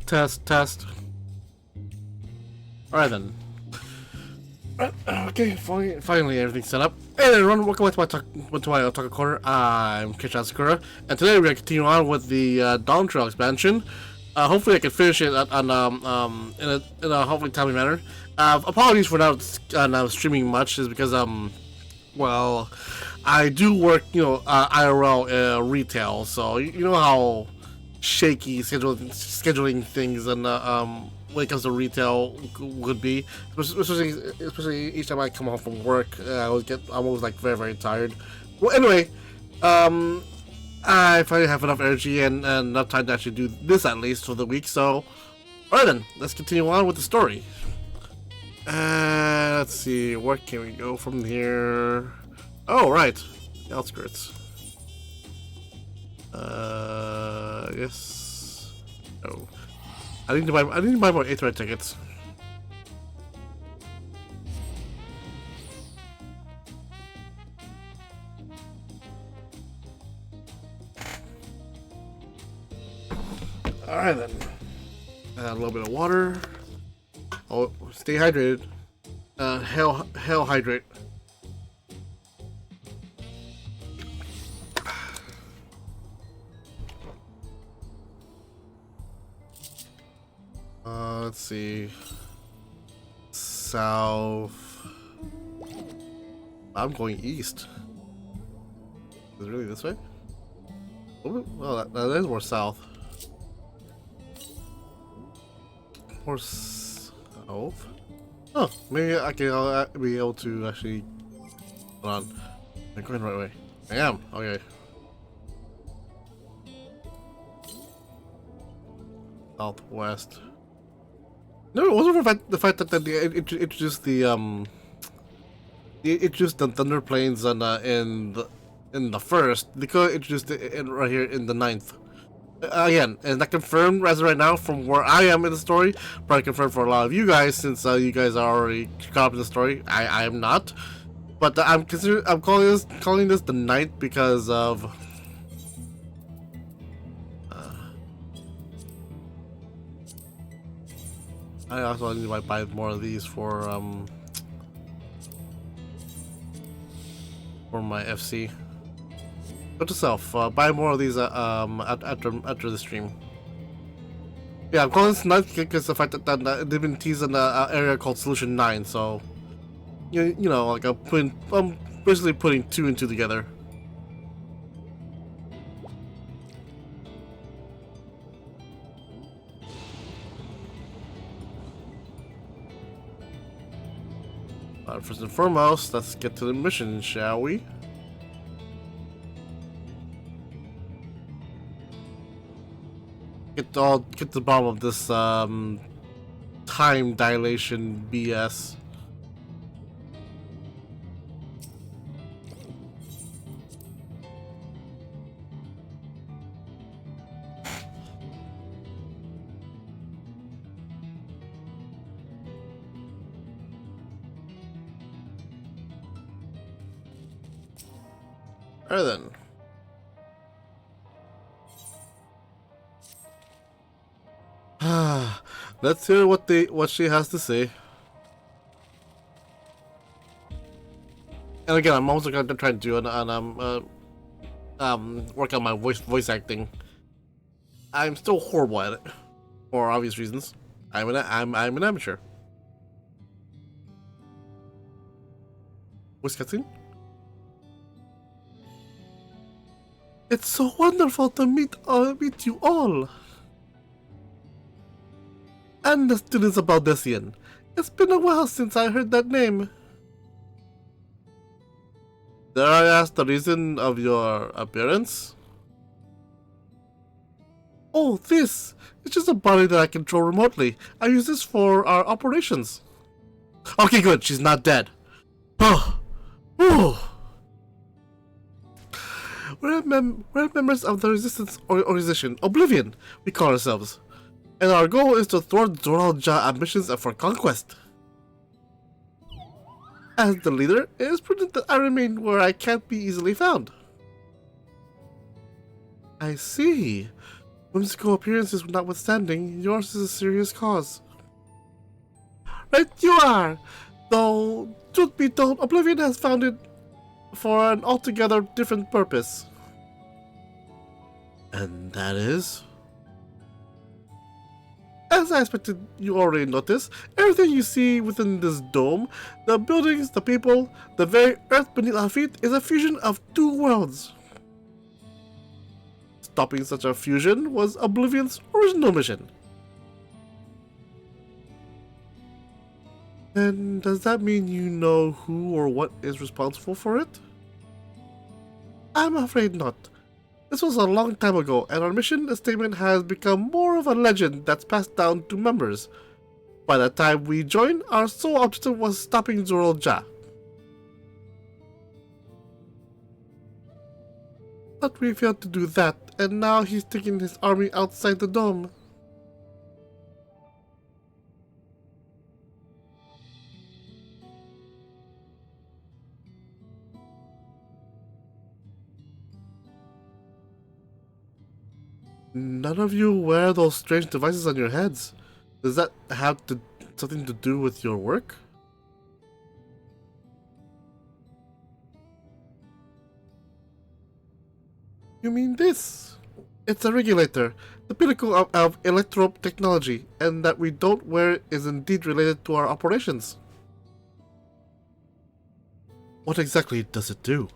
Test, test. Alright then. Okay, finally everything's set up. Hey everyone, welcome back to my Otaku Corner. I'm Kishan Sakura, and today we're going to continue on with the Dawn Trail expansion. Hopefully I can finish it in a hopefully timely manner. Apologies for not streaming much, is because well, I do work, IRL retail, so you know how shaky scheduling things and when it comes to retail would be, especially each time I come home from work. I'm always like very tired. Well, anyway, I finally have enough energy and enough time to actually do this at least for the week. So, alright then, let's continue on with the story. Let's see, where can we go from here? Oh, right, the outskirts. Yes. Oh, I need to buy more Aetheryte tickets. Alright then. Add a little bit of water. Oh, stay hydrated. Hell hydrate. Let's see. South. I'm going east. Is it really this way? Oh, well, that is more south. More south? Oh, maybe I can be able to actually. Hold on. I'm going the right way. I am. Okay. Southwest. No, it wasn't the fact that they introduced the Thunder Plains and in the first. They could introduce it right here in the 9th. Again, is not confirmed as of right now from where I am in the story. Probably confirmed for a lot of you guys since you guys are already caught up in the story. I am not, but I'm calling this the 9th because of. I also need to buy more of these for my FC. Note to self, buy more of these after the stream. Yeah, I'm calling this 9th because the fact that they've been teasing an area called Solution 9, so you know, like I'm basically putting 2 and 2 together. First and foremost, let's get to the mission, shall we? Get to the bottom of this time dilation BS. Alright then. Let's hear what she has to say. And again, I'm also going to try to do work on my voice acting. I'm still horrible at it, for obvious reasons. I'm an amateur. Voice cutscene. It's so wonderful to meet you all. And the students of Baldesion. It's been a while since I heard that name. Dare I ask the reason of your appearance? Oh, this! It's just a body that I control remotely. I use this for our operations. Okay, good. She's not dead. Oh. Oh. We're members of the resistance organization, Oblivion, we call ourselves. And our goal is to thwart Zoraal ambitions for conquest. As the leader, it is prudent that I remain where I can't be easily found. I see. Whimsical appearances notwithstanding, yours is a serious cause. Right you are! Though, truth be told, Oblivion has found it for an altogether different purpose. And that is? As I expected, you already noticed, everything you see within this dome, the buildings, the people, the very earth beneath our feet, is a fusion of two worlds. Stopping such a fusion was Oblivion's original mission. Then does that mean you know who or what is responsible for it? I'm afraid not. This was a long time ago, and our mission statement has become more of a legend that's passed down to members. By the time we joined, our sole objective was stopping Zoro Ja. But we failed to do that, and now he's taking his army outside the dome. None of you wear those strange devices on your heads. Does that have something to do with your work? You mean this? It's a regulator, the pinnacle of electro technology, and that we don't wear is indeed related to our operations. What exactly does it do?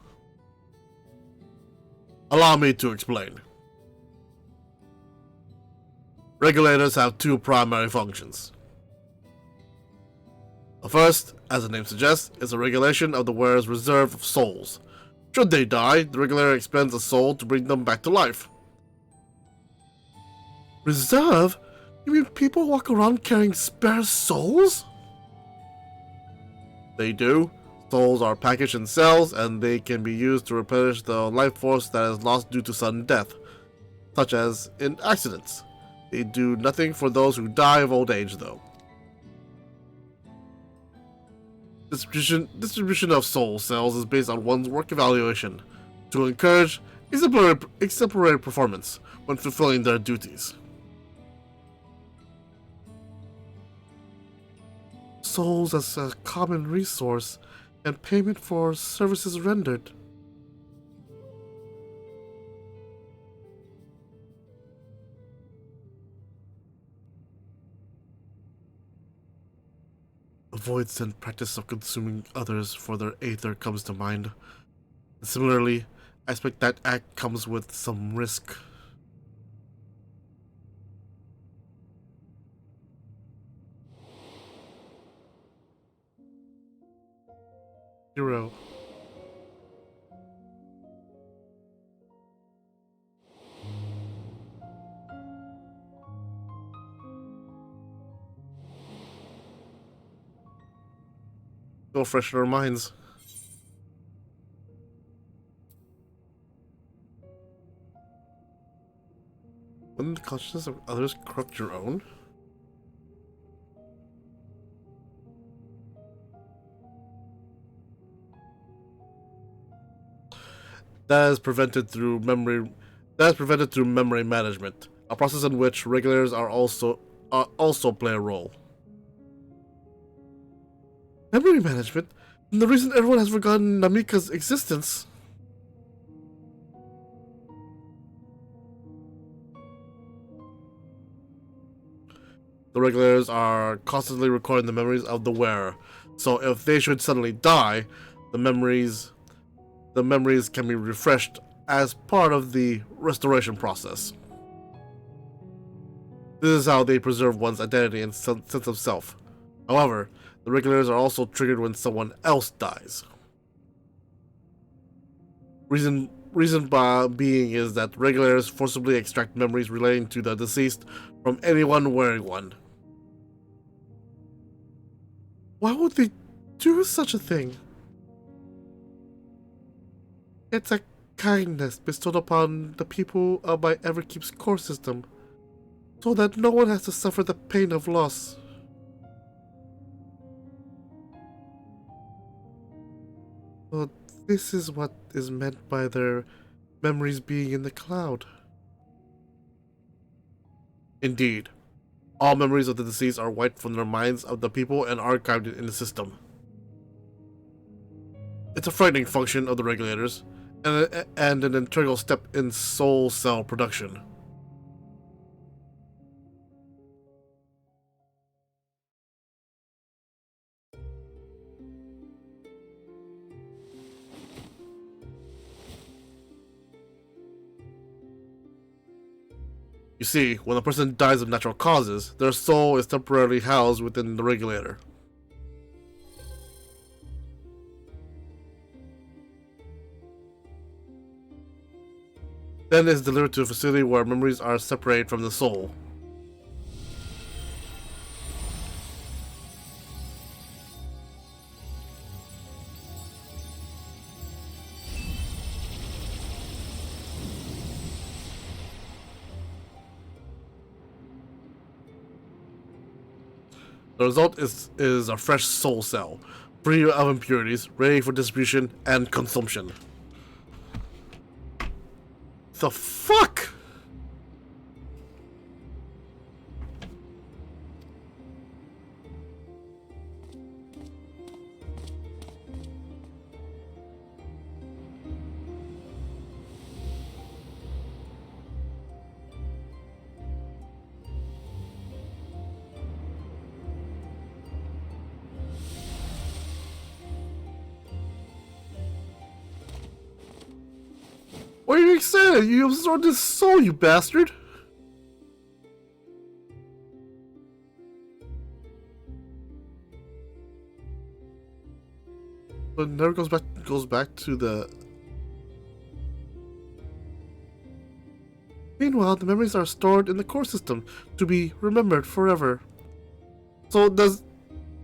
Allow me to explain. Regulators have two primary functions. The first, as the name suggests, is a regulation of the wearer's reserve of souls. Should they die, the regulator expends a soul to bring them back to life. Reserve? You mean people walk around carrying spare souls? They do. Souls are packaged in cells, and they can be used to replenish the life force that is lost due to sudden death, such as in accidents. They do nothing for those who die of old age, though. Distribution of soul cells is based on one's work evaluation to encourage exemplary performance when fulfilling their duties. Souls as a common resource and payment for services rendered. Avoids and practice of consuming others for their aether comes to mind. Similarly, I expect that act comes with some risk. Hero. Go freshen our minds. Wouldn't the consciousness of others corrupt your own? That is prevented through memory. That is prevented through memory management, a process in which regulators also play a role. Memory management? And the reason everyone has forgotten Namika's existence. The regulators are constantly recording the memories of the wearer, so if they should suddenly die, the memories can be refreshed as part of the restoration process. This is how they preserve one's identity and sense of self. However, the regulators are also triggered when someone else dies. Reason being is that regulators forcibly extract memories relating to the deceased from anyone wearing one. Why would they do such a thing? It's a kindness bestowed upon the people of my Everkeep's core system, so that no one has to suffer the pain of loss. So this is what is meant by their memories being in the cloud. Indeed, all memories of the deceased are wiped from their minds of the people and archived in the system. It's a frightening function of the regulators, and an integral step in soul cell production. You see, when a person dies of natural causes, their soul is temporarily housed within the regulator. Then it is delivered to a facility where memories are separated from the soul. The result is a fresh soul cell, free of impurities, ready for distribution and consumption. The fuck? What are you excited? You absorbed his soul, you bastard! But it never goes back to the. Meanwhile, the memories are stored in the core system to be remembered forever. So does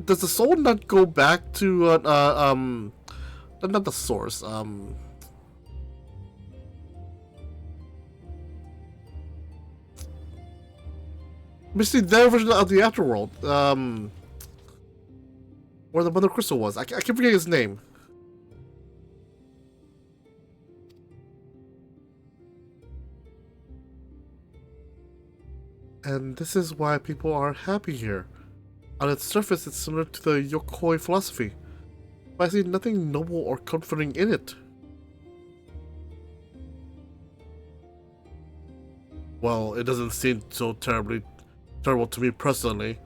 the soul not go back to not the source, basically their version of the afterworld, where the Mother Crystal was. I keep forgetting his name. And this is why people are happy here. On its surface, it's similar to the Yokoi philosophy, but I see nothing noble or comforting in it. Well, it doesn't seem so terrible to me personally.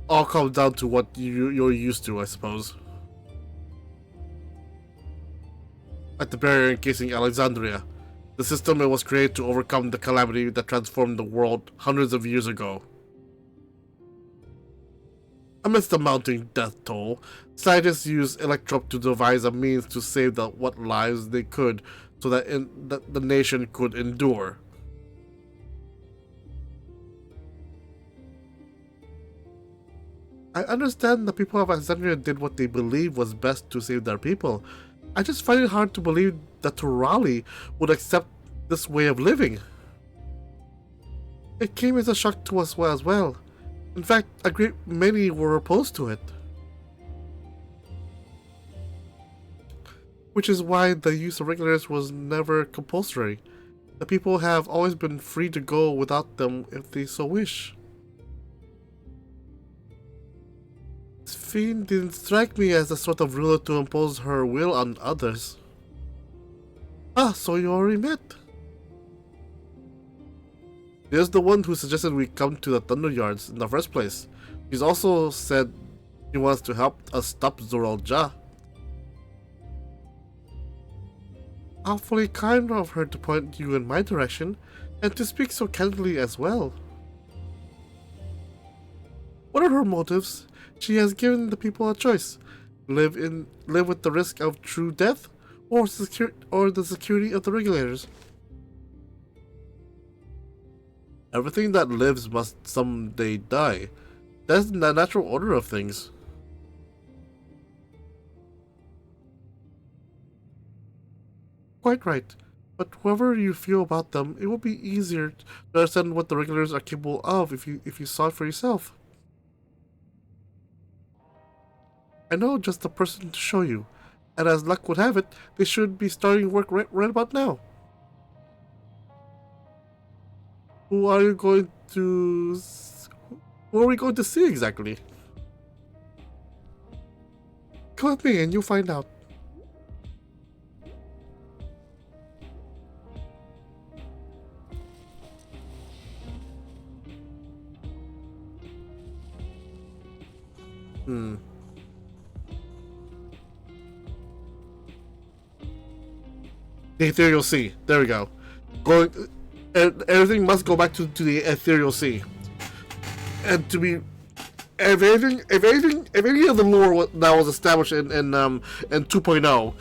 All comes down to what you're used to, I suppose. Like the barrier encasing Alexandria, the system it was created to overcome the calamity that transformed the world hundreds of years ago. Amidst the mounting death toll, scientists used Electrope to devise a means to save what lives they could so that the nation could endure. I understand the people of Alexandria did what they believed was best to save their people. I just find it hard to believe that Turali would accept this way of living. It came as a shock to us as well. In fact, a great many were opposed to it. Which is why the use of regulators was never compulsory. The people have always been free to go without them if they so wish. Fiend didn't strike me as the sort of ruler to impose her will on others. Ah, so you already met. There's the one who suggested we come to the Thunder Yards in the first place. She's also said she wants to help us stop Zoraal-Ja. Awfully kind of her to point you in my direction, and to speak so candidly as well. What are her motives? She has given the people a choice: live with the risk of true death, or the security of the regulators. Everything that lives must someday die. That's the natural order of things. Quite right. But whoever you feel about them, it will be easier to understand what the regulators are capable of if you saw it for yourself. I know just the person to show you, and as luck would have it, they should be starting work right about now. Who are you going to... What are we going to see exactly? Come with me and you'll find out. The Ethereal Sea. There we go. Going, everything must go back to the Ethereal Sea. And to be, if any of the lore that was established in 2.0,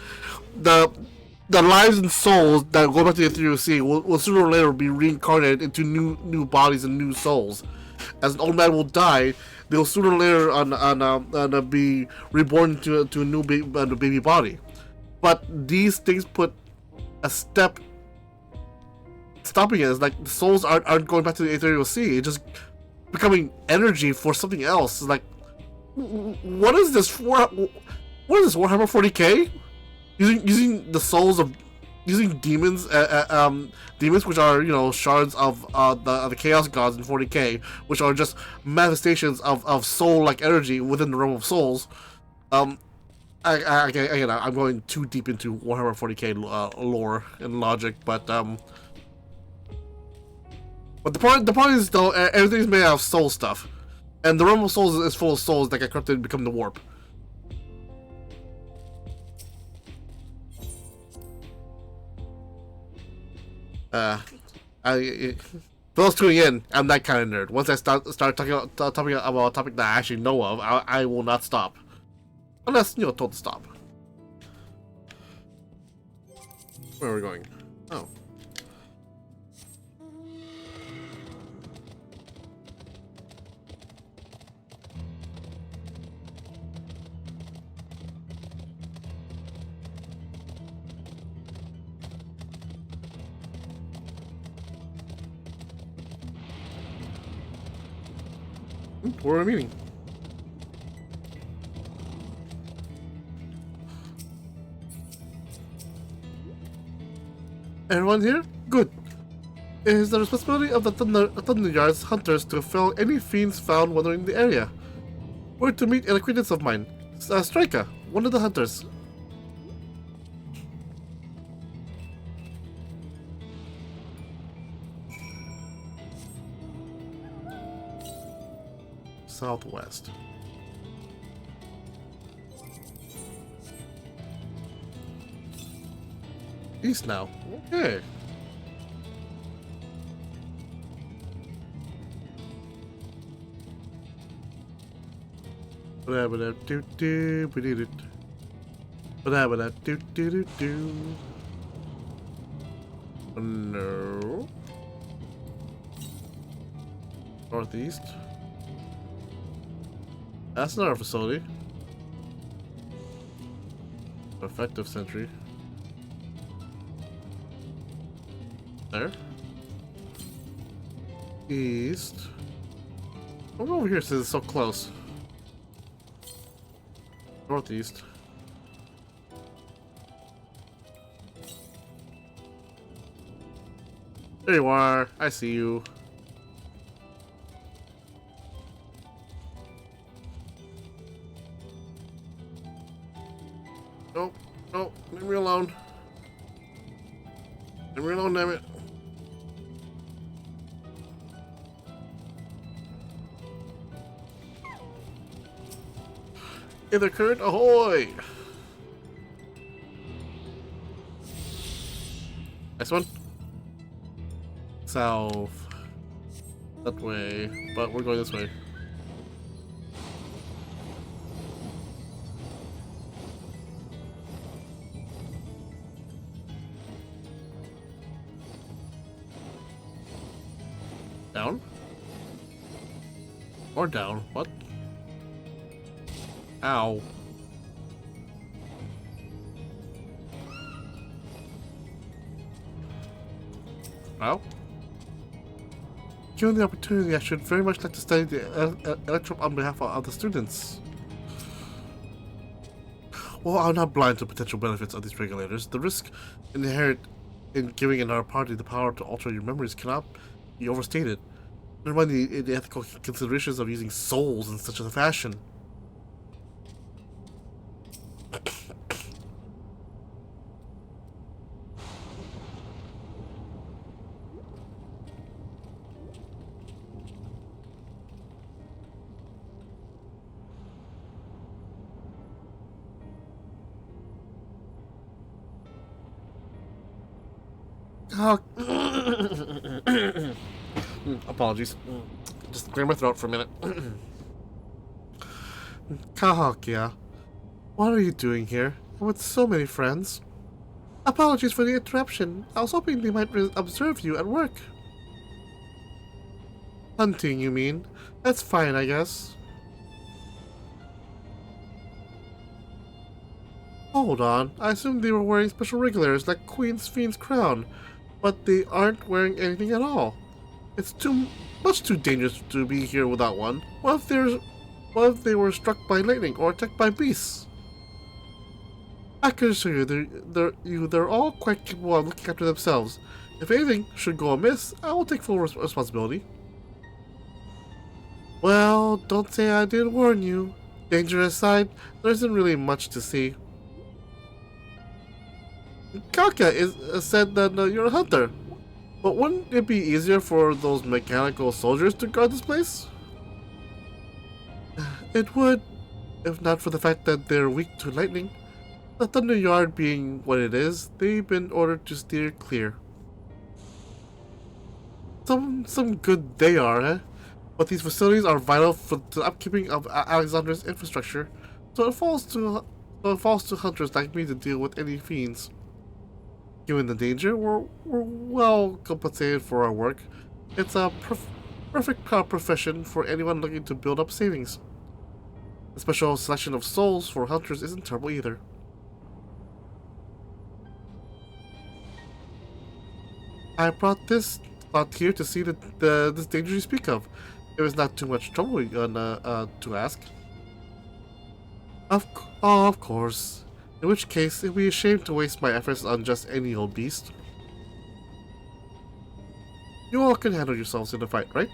the lives and souls that go back to the Ethereal Sea will sooner or later be reincarnated into new bodies and new souls. As an old man will die, they'll sooner or later be reborn into a new baby body. But these things put a step stopping it. It's like the souls aren't going back to the Ethereal Sea. It's just becoming energy for something else. It's like, what is this for? What is this, Warhammer 40k? Using the souls of demons, demons which are, you know, shards of the Chaos Gods in 40k, which are just manifestations of soul-like energy within the realm of souls. Again, I'm going too deep into Warhammer 40k lore and logic, but the point is though, everything's made out of soul stuff, and the realm of souls is full of souls that get corrupted and become the warp. For those tuning in, I'm that kind of nerd. Once I start talking about a topic that I actually know of, I will not stop. Unless, you know, told to stop. Where are we going? Oh. Where are we meeting? Everyone here? Good. It is the responsibility of the Thunderyard's hunters to fell any fiends found wandering the area. We're to meet an acquaintance of mine, Striker, one of the hunters. Southwest. East now. Okay. No. Northeast. That's not our facility. Effective sentry. There. East. I'm over here since it's so close. Northeast. There you are. I see you. Nope. Nope. Leave me alone. Leave me alone, damn it. Either current, ahoy! Next one. South. That way. But we're going this way. Down? Or down? What? Ow. Well, given the opportunity, I should very much like to study the electrum on behalf of the students. Well, I'm not blind to potential benefits of these regulators. The risk inherent in giving another party the power to alter your memories cannot be overstated. Never mind the ethical considerations of using souls in such a fashion. Oh. Apologies. Just clear my throat for a minute. Cahokia, what are you doing here? With so many friends? Apologies for the interruption. I was hoping they might observe you at work. Hunting, you mean? That's fine, I guess. Hold on. I assumed they were wearing special regulars like Queen's Fiend's crown, but they aren't wearing anything at all. It's much too dangerous to be here without one. What if they were struck by lightning or attacked by beasts? I can assure you, they're all quite capable of looking after themselves. If anything should go amiss, I will take full responsibility. Well, don't say I didn't warn you. Danger aside, there isn't really much to see. Kaka said that you're a hunter. But wouldn't it be easier for those mechanical soldiers to guard this place? It would, if not for the fact that they're weak to lightning. The Thunder Yard being what it is, they've been ordered to steer clear. Some good they are, eh? But these facilities are vital for the upkeeping of Alexander's infrastructure, so it falls to hunters like me to deal with any fiends. Given the danger, we're well compensated for our work. It's a perfect profession for anyone looking to build up savings. The special selection of souls for hunters isn't terrible either. I brought this thought here to see this danger you speak of. It was not too much trouble to ask. Of course. In which case, it'd be a shame to waste my efforts on just any old beast. You all can handle yourselves in a fight, right?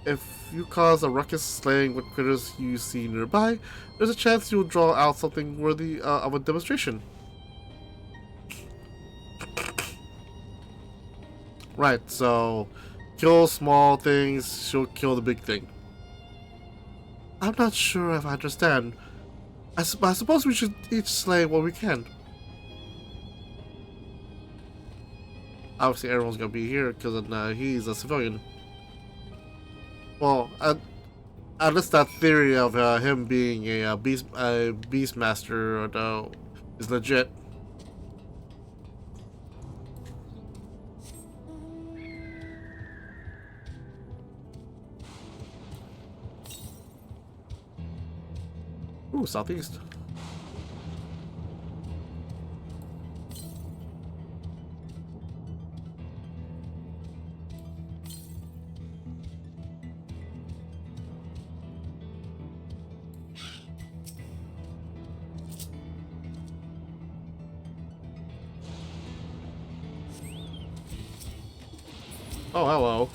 If you cause a ruckus slaying what critters you see nearby, there's a chance you'll draw out something worthy of a demonstration. Right, so kill small things, she'll kill the big thing. I'm not sure if I understand. I suppose we should each slay what we can. Obviously, everyone's gonna be here because he's a civilian. Well, unless that theory of him being a beast master is legit. Ooh, southeast. Oh, hello.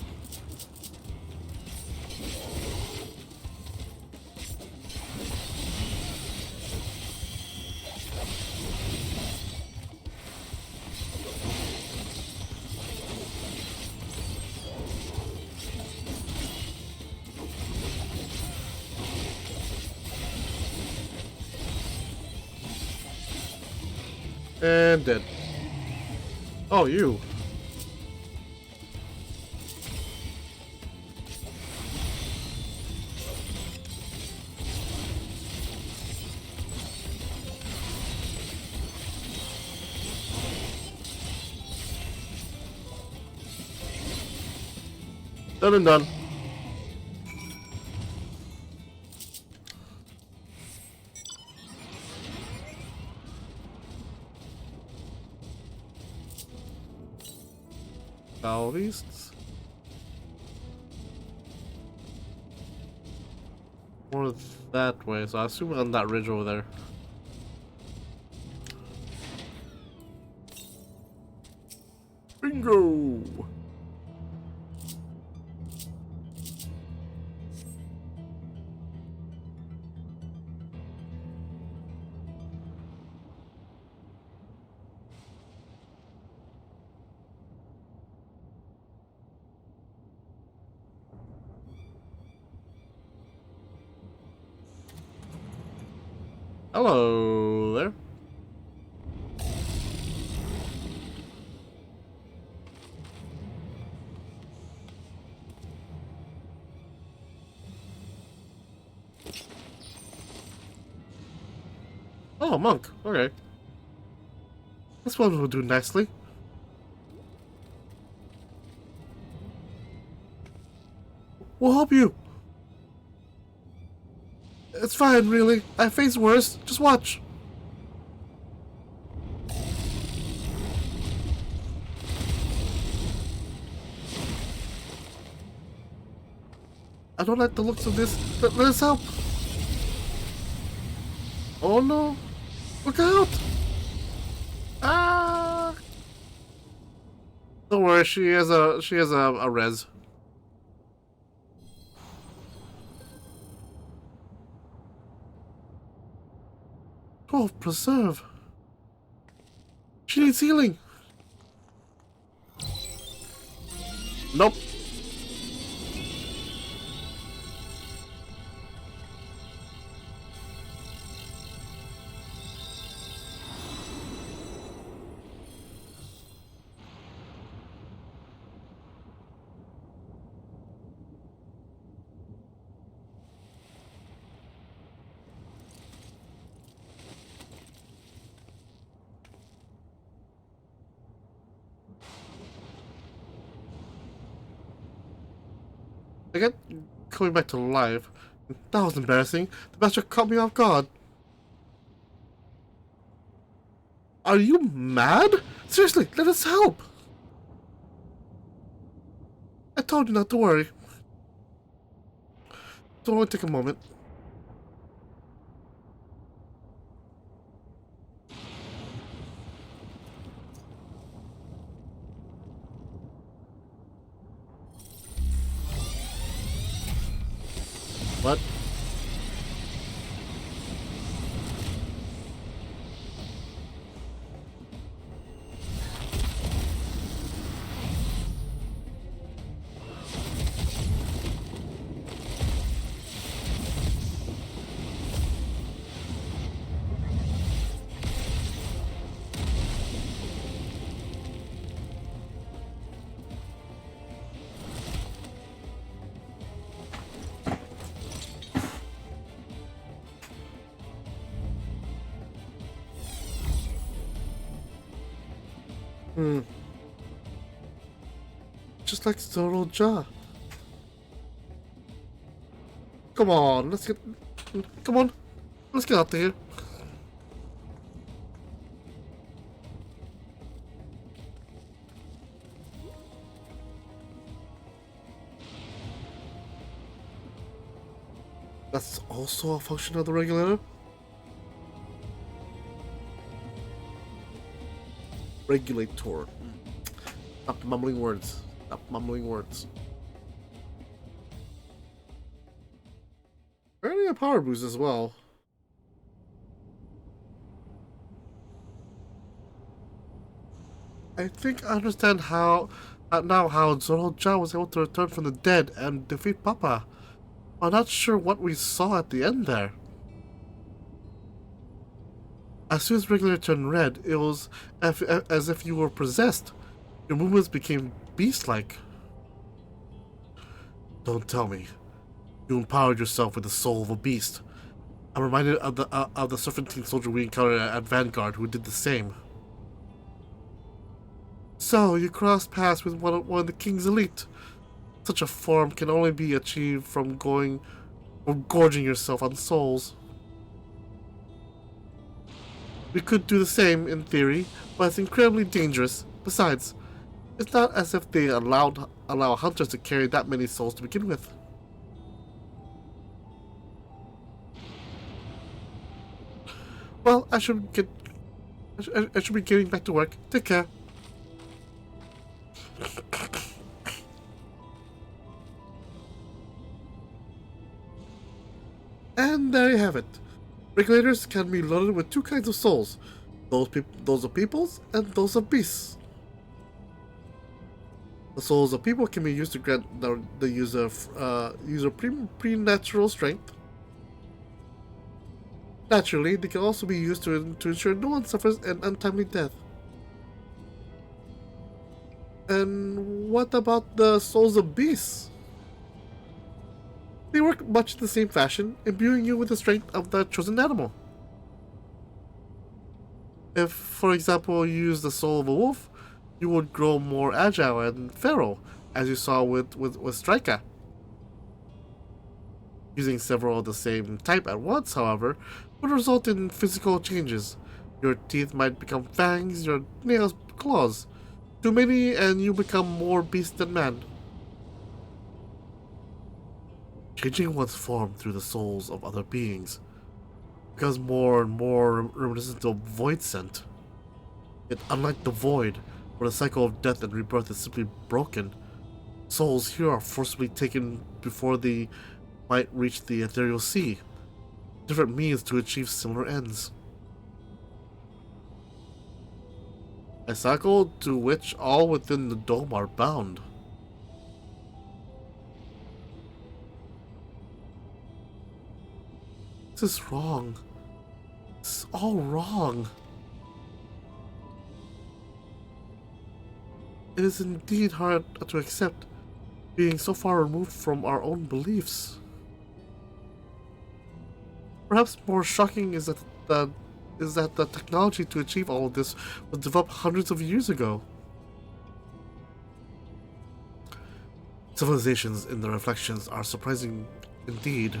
And dead. Oh, you. Done and done. Southeast. More that way, so I assume on that ridge over there. Bingo! Hello there. Oh, a monk. Okay. This one will do nicely. We'll help you. It's fine, really. I face worse. Just watch. I don't like the looks of this. Let us help. Oh no. Look out. Ah. Don't worry, she has a res. Oh, preserve. She needs healing. Nope. I get coming back to life. That was embarrassing. The master caught me off guard. Are you mad? Seriously, let us help. I told you not to worry. Don't only take a moment. What? Just like Zoraal Ja. Come on, let's get. Come on, let's get out of here. That's also a function of the regulator. Regulator. Stop mumbling words. Stop mumbling words. Apparently a power boost as well. I think I understand how now how Zoraal Ja was able to return from the dead and defeat Papa. I'm not sure what we saw at the end there. As soon as Regulator turned red, it was as if you were possessed. Your movements became beast-like. Don't tell me. You empowered yourself with the soul of a beast. I'm reminded of the serpentine soldier we encountered at Vanguard who did the same. So, you crossed paths with one of the King's elite. Such a form can only be achieved from gorging yourself on souls. We could do the same, in theory, but it's incredibly dangerous. Besides, it's not as if they allow hunters to carry that many souls to begin with. Well, I should be getting back to work. Take care. And there you have it. Regulators can be loaded with two kinds of souls. Those of peoples and those of beasts. The souls of people can be used to grant the user preternatural strength. Naturally, they can also be used to ensure no one suffers an untimely death. And what about the souls of beasts? They work much in the same fashion, imbuing you with the strength of the chosen animal. If, for example, you use the soul of a wolf, you would grow more agile and feral, as you saw with Strika. Using several of the same type at once, however, would result in physical changes. Your teeth might become fangs, your nails claws. Too many, and you become more beast than man. Changing one's form through the souls of other beings becomes more and more reminiscent of Void Scent. Yet, unlike the Void, where the cycle of death and rebirth is simply broken, souls here are forcibly taken before they might reach the ethereal sea. Different means to achieve similar ends. A cycle to which all within the dome are bound. This is wrong. This is all wrong. It is indeed hard to accept, being so far removed from our own beliefs. Perhaps more shocking is that the technology to achieve all of this was developed hundreds of years ago. Civilizations in the reflections are surprising indeed.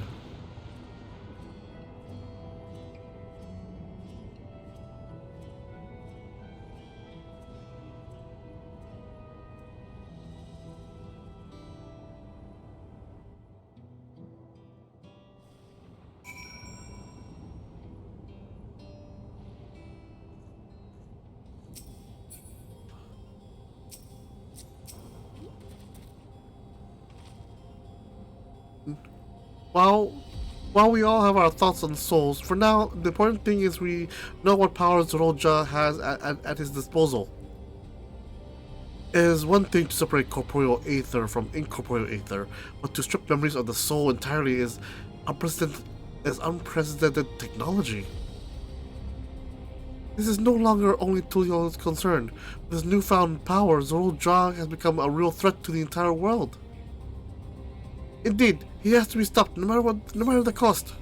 While while we all have our thoughts on souls, for now the important thing is we know what powers Roja has at his disposal. It is one thing to separate corporeal aether from incorporeal aether, but to strip memories of the soul entirely is unprecedented technology. This is no longer only Tulio's concern. With his newfound power, Zorul has become a real threat to the entire world. Indeed, he has to be stopped, no matter the cost.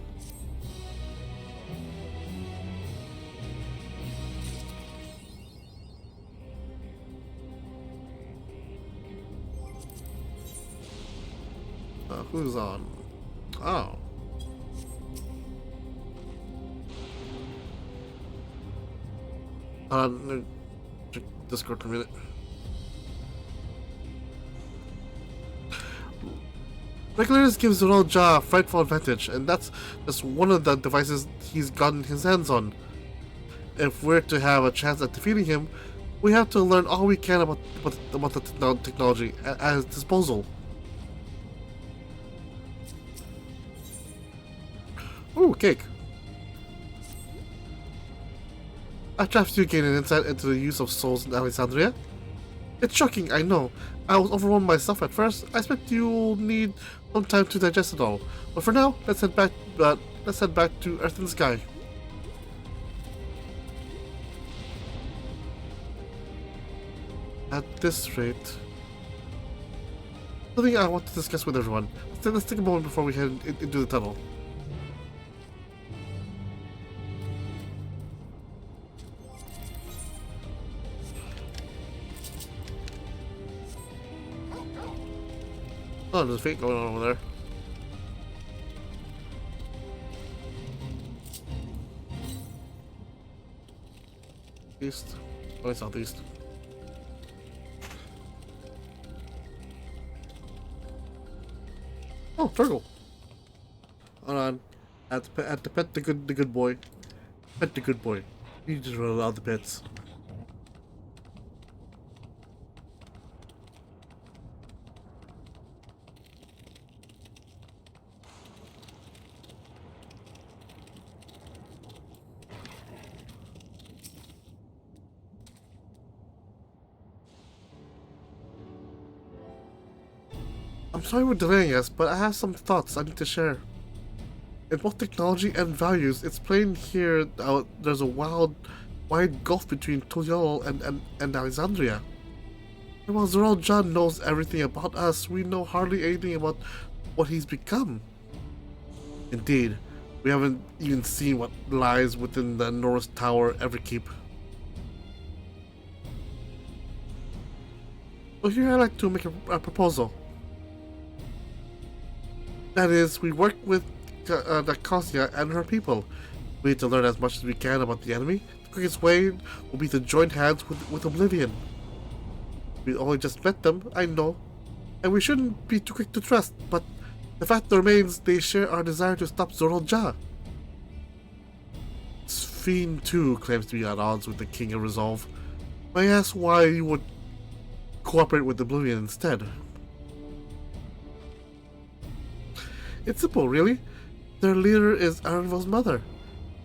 Who's on? Oh. Check Discord for a minute. Regulators gives Roja a frightful advantage, and that's just one of the devices he's gotten his hands on. If we're to have a chance at defeating him, we have to learn all we can about the technology at his disposal. Ooh, cake. After you gain an insight into the use of souls in Alexandria, it's shocking, I know. I was overwhelmed myself at first. I expect you'll need some time to digest it all. But for now, let's head back. To Earth and Sky. At this rate, something I want to discuss with everyone. Let's take a moment before we head into the tunnel. Oh, there's a fate going on over there. East. Oh, southeast. Oh, turtle. Hold on. I have to pet the good boy. Pet the good boy. You just run out the pets. I'm sorry we're delaying us, but I have some thoughts I need to share. In both technology and values, it's plain here there's a wide gulf between Tulyol and Alexandria. And while Zoral Jan knows everything about us, we know hardly anything about what he's become. Indeed, we haven't even seen what lies within the North Tower Everkeep. So here I'd like to make a proposal. That is, we work with Nicosia and her people. We need to learn as much as we can about the enemy. The quickest way will be to join hands with Oblivion. We only just met them, I know, and we shouldn't be too quick to trust, but the fact remains they share our desire to stop Zoral Ja. Sphene too claims to be at odds with the King of Resolve. May I ask why you would cooperate with Oblivion instead? It's simple, really. Their leader is Arenville's mother.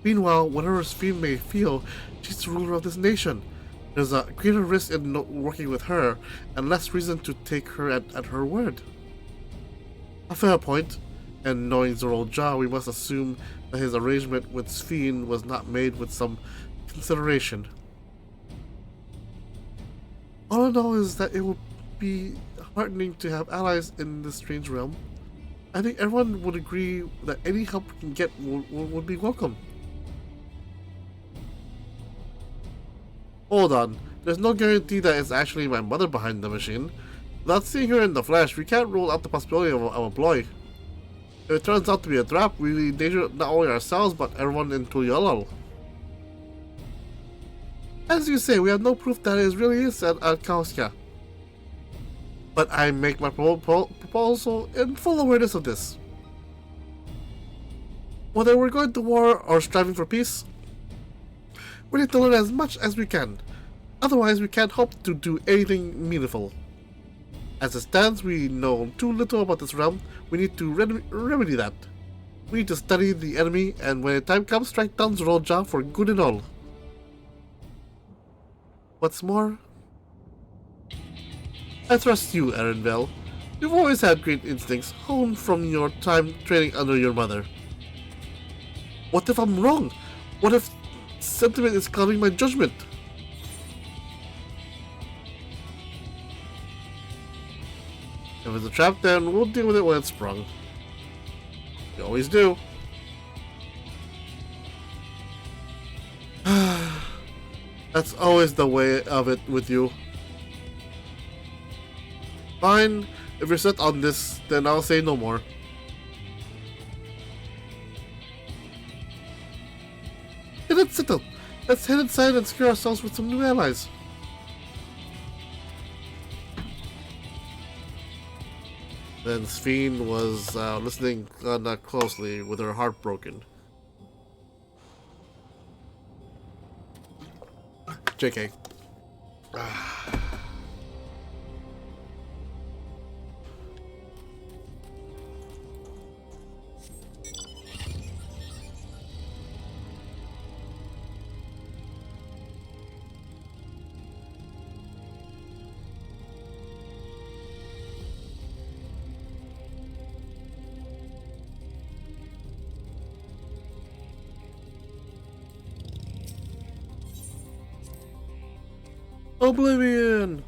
Meanwhile, whatever Sphene may feel, she's the ruler of this nation. There's a greater risk in working with her, and less reason to take her at her word. A fair point, and knowing Zoral Ja, we must assume that his arrangement with Sphene was not made with some consideration. All I know is that it would be heartening to have allies in this strange realm. I think everyone would agree that any help we can get would be welcome. Hold on, there's no guarantee that it's actually my mother behind the machine. Without seeing her in the flesh, we can't rule out the possibility of a ploy. If it turns out to be a trap, we endanger not only ourselves but everyone in Tulyol. As you say, we have no proof that it really is at Kauska. But I make my proposal in full awareness of this. Whether we're going to war or striving for peace, we need to learn as much as we can. Otherwise, we can't hope to do anything meaningful. As it stands, we know too little about this realm. We need to remedy that. We need to study the enemy, and when the time comes, strike down Zoral Ja for good and all. What's more, I trust you, Arenville. You've always had great instincts, honed from your time training under your mother. What if I'm wrong? What if sentiment is clouding my judgment? If it's a trap, then we'll deal with it when it's sprung. We always do. That's always the way of it with you. Fine, if you're set on this, then I'll say no more. Then it's settled. Let's head inside and secure ourselves with some new allies. Then Sphene was listening closely with her heart broken. JK. Oblivion!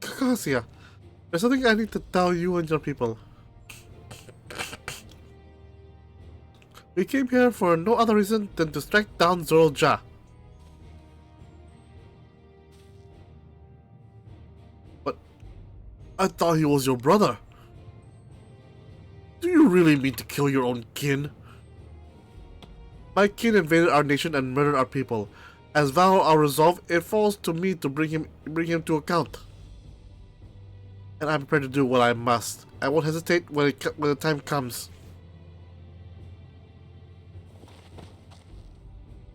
Kakasia, there's something I need to tell you and your people. We came here for no other reason than to strike down Zoral Ja. But I thought he was your brother. Do you really mean to kill your own kin? My kin invaded our nation and murdered our people. As vow our resolve, it falls to me to bring him to account. And I'm prepared to do what I must. I won't hesitate when the time comes.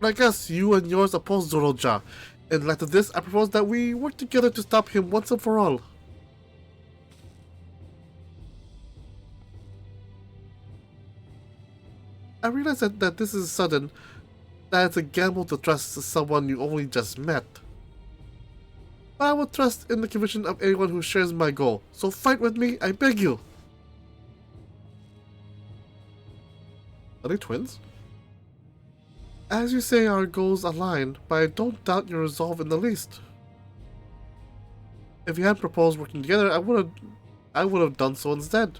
But I guess you and yours oppose Zoral Ja. In light of this, I propose that we work together to stop him once and for all. I realize that this is sudden, that it's a gamble to trust someone you only just met. But I would trust in the conviction of anyone who shares my goal, so fight with me, I beg you! Are they twins? As you say, our goals align, but I don't doubt your resolve in the least. If you hadn't proposed working together, I would have done so instead.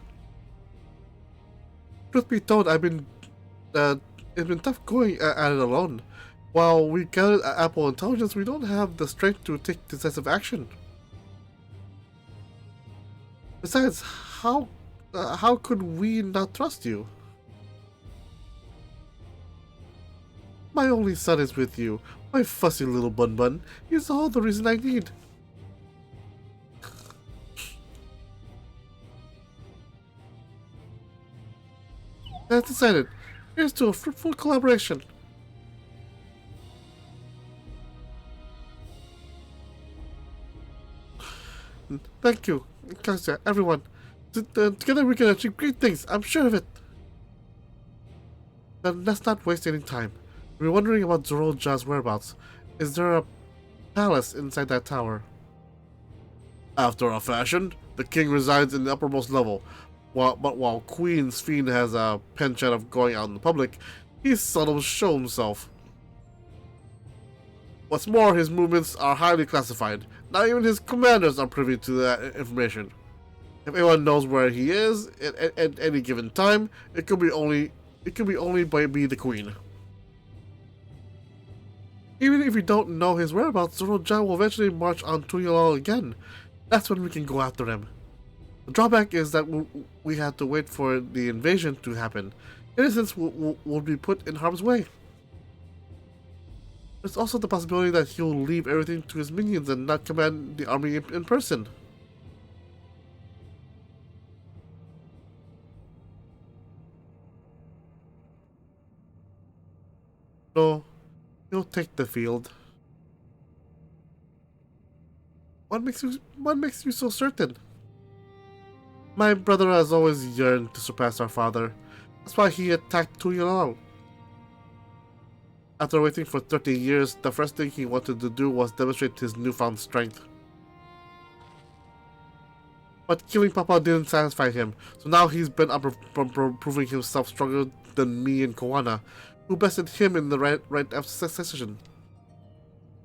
Truth be told, it's been tough going at it alone. While we gathered Apple Intelligence, we don't have the strength to take decisive action. Besides, how could we not trust you? My only son is with you, my fussy little bun. He's all the reason I need. That's decided. Here's to a fruitful collaboration. Thank you, Kasia, everyone. Together we can achieve great things, I'm sure of it. Then let's not waste any time. We're wondering about Zoraal whereabouts. Is there a palace inside that tower? After a fashion, the king resides in the uppermost level. While Queen Sphene has a penchant of going out in the public, he seldom shows himself. What's more, his movements are highly classified. Not even his commanders are privy to that information. If anyone knows where he is at any given time, it could be only by the queen. Even if we don't know his whereabouts, Zoraal will eventually march on Tuiyollal again. That's when we can go after him. The drawback is that we have to wait for the invasion to happen. Innocents will be put in harm's way. There's also the possibility that he'll leave everything to his minions and not command the army in person. No, he'll take the field. What makes you so certain? My brother has always yearned to surpass our father. That's why he attacked Tuiyollal. After waiting for 30 years, the first thing he wanted to do was demonstrate his newfound strength. But killing Papa didn't satisfy him, so now he's bent on proving himself stronger than me and Koana, who bested him in the right of succession.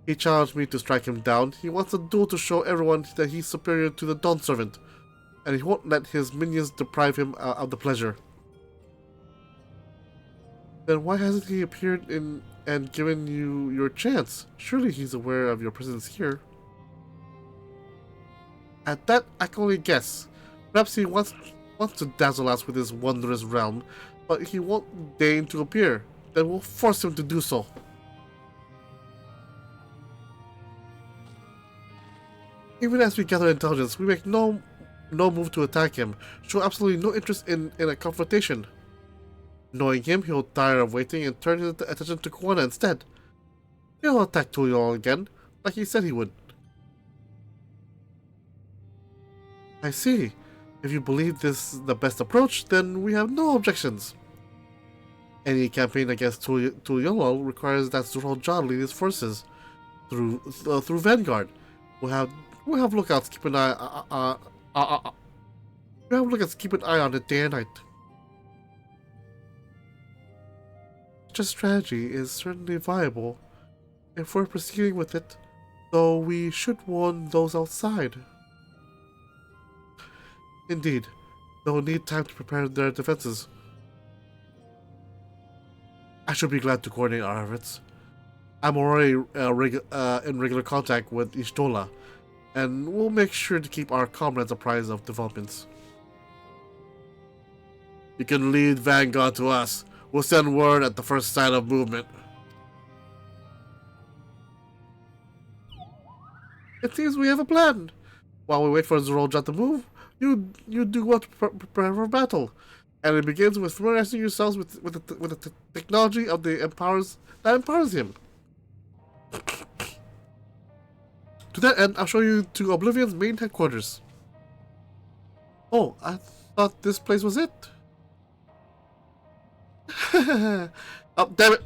He challenged me to strike him down. He wants a duel to show everyone that he's superior to the Dawn Servant, and he won't let his minions deprive him of the pleasure. Then why hasn't he appeared and given you your chance? Surely he's aware of your presence here. At that, I can only guess. Perhaps he wants to dazzle us with his wondrous realm, but he won't deign to appear. Then we'll force him to do so. Even as we gather intelligence, we make no move to attack him, show absolutely no interest in a confrontation. Knowing him, he'll tire of waiting and turn his attention to Koana instead. He'll attack Tuiyollal again, like he said he would. I see. If you believe this is the best approach, then we have no objections. Any campaign against Tuiyollal requires that Zoraal lead his forces through Vanguard. We'll have lookouts keep an eye on it day and night. Such a strategy is certainly viable if we're proceeding with it, though we should warn those outside. Indeed, they'll need time to prepare their defenses. I should be glad to coordinate our efforts. I'm already in regular contact with Y'shtola, and we'll make sure to keep our comrades apprised of developments. You can lead Vanguard to us. We'll send word at the first sign of movement. It seems we have a plan. While we wait for Zoraal to move, you do what to prepare for battle. And it begins with familiarizing yourselves with the technology of that empowers him. To that end, I'll show you to Oblivion's main headquarters. Oh, I thought this place was it. Oh, damn it!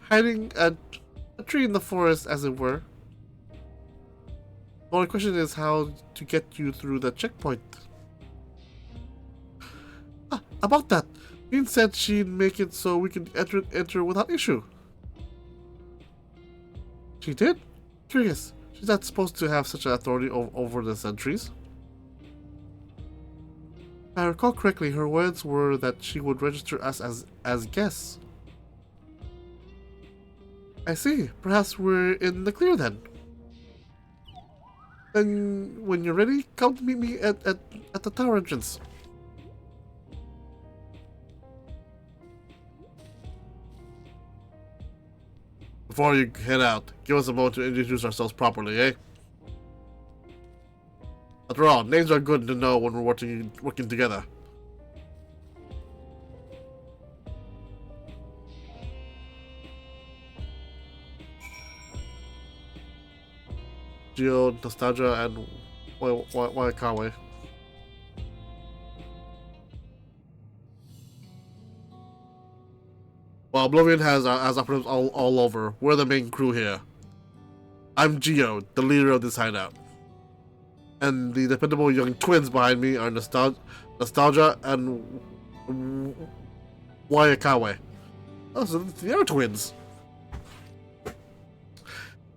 Hiding a tree in the forest, as it were. The only question is how to get you through the checkpoint. Ah, about that. Dean said she'd make it so we could enter without issue. She did? Curious. She's not supposed to have such an authority over the sentries. If I recall correctly, her words were that she would register us as guests. I see. Perhaps we're in the clear then. Then, when you're ready, come to meet me at the tower entrance. Before you head out, give us a moment to introduce ourselves properly, eh? After all, names are good to know when we're working together. Geo, Nostalgia, and Wayakawa. Well, Oblivion has operatives all over. We're the main crew here. I'm Geo, the leader of this hideout. And the dependable young twins behind me are Nostalgia and Wayakawa. Oh, so they are twins.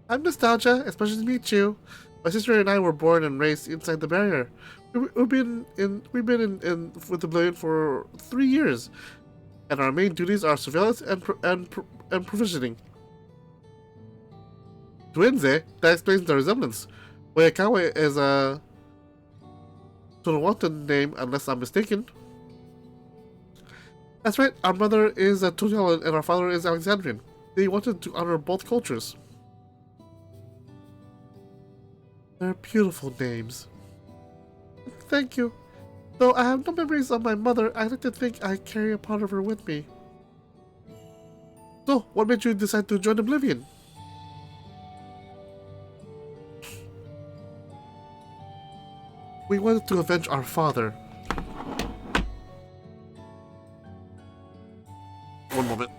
I'm Nostalgia. It's a pleasure to meet you. My sister and I were born and raised inside the barrier. We've been in with Oblivion for 3 years, and our main duties are surveillance and provisioning. Twins, eh? That explains the resemblance. Wayakawa is a Tonawata name, unless I'm mistaken. That's right. Our mother is a Tonawata and our father is Alexandrian. They wanted to honor both cultures. They're beautiful names. Thank you. Though I have no memories of my mother, I like to think I carry a part of her with me. So, what made you decide to join Oblivion? We wanted to avenge our father. One moment.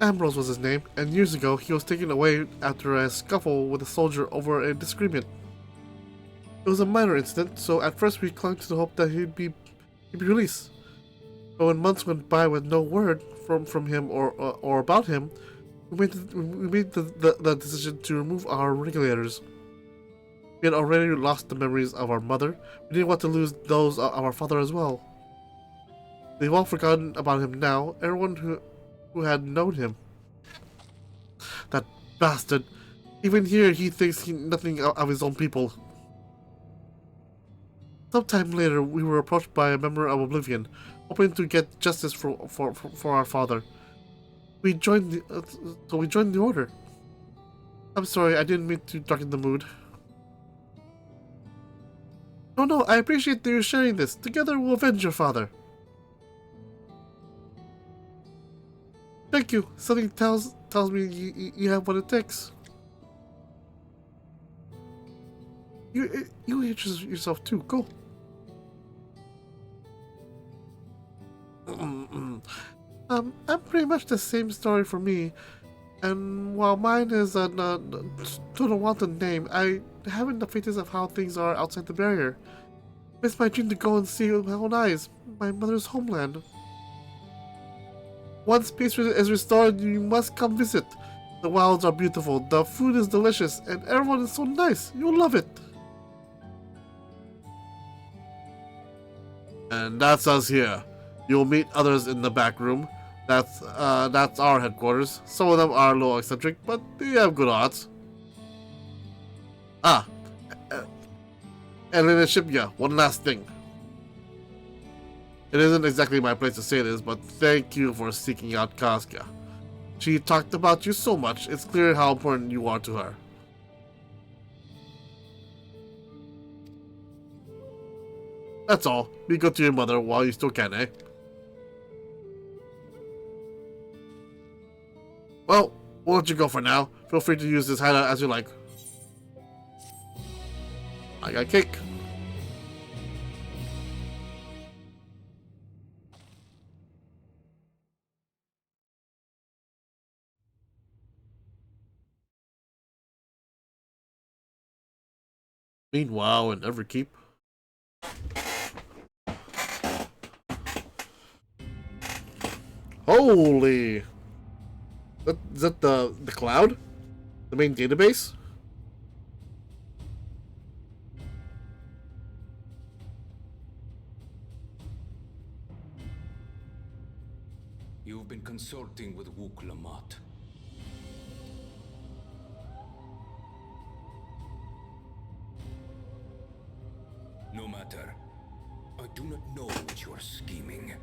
Ambrose was his name, and years ago he was taken away after a scuffle with a soldier over a disagreement. It was a minor incident, so at first we clung to the hope that he'd be released. But when months went by with no word from him or about him, we made the decision to remove our regulators. We had already lost the memories of our mother. We didn't want to lose those of our father as well. They've all forgotten about him now. Everyone who had known him. That bastard. Even here, he thinks nothing of his own people. Sometime later, we were approached by a member of Oblivion, hoping to get justice for our father. We joined the order. I'm sorry, I didn't mean to darken the mood. No, I appreciate that you're sharing this. Together, we'll avenge your father. Thank you. Something tells me you have what it takes. You interest yourself too. Go. I'm pretty much the same story for me, and while mine is a Tonawata name, I haven't the faintest of how things are outside the barrier. It's my dream to go and see with my own eyes my mother's homeland. Once peace is restored, you must come visit. The wilds are beautiful, the food is delicious, and everyone is so nice. You'll love it. And that's us here. You'll meet others in the back room. That's our headquarters. Some of them are a little eccentric, but they have good odds. Elena Shipya, one last thing. It isn't exactly my place to say this, but thank you for seeking out Casca. She talked about you so much, it's clear how important you are to her. That's all. Be good to your mother while you still can, eh? Well, we'll let you go for now. Feel free to use this hideout as you like. I got cake. Meanwhile, in Everkeep. Holy! Is that the cloud? The main database? You've been consulting with Wuk Lamat. No matter. I do not know what you are scheming.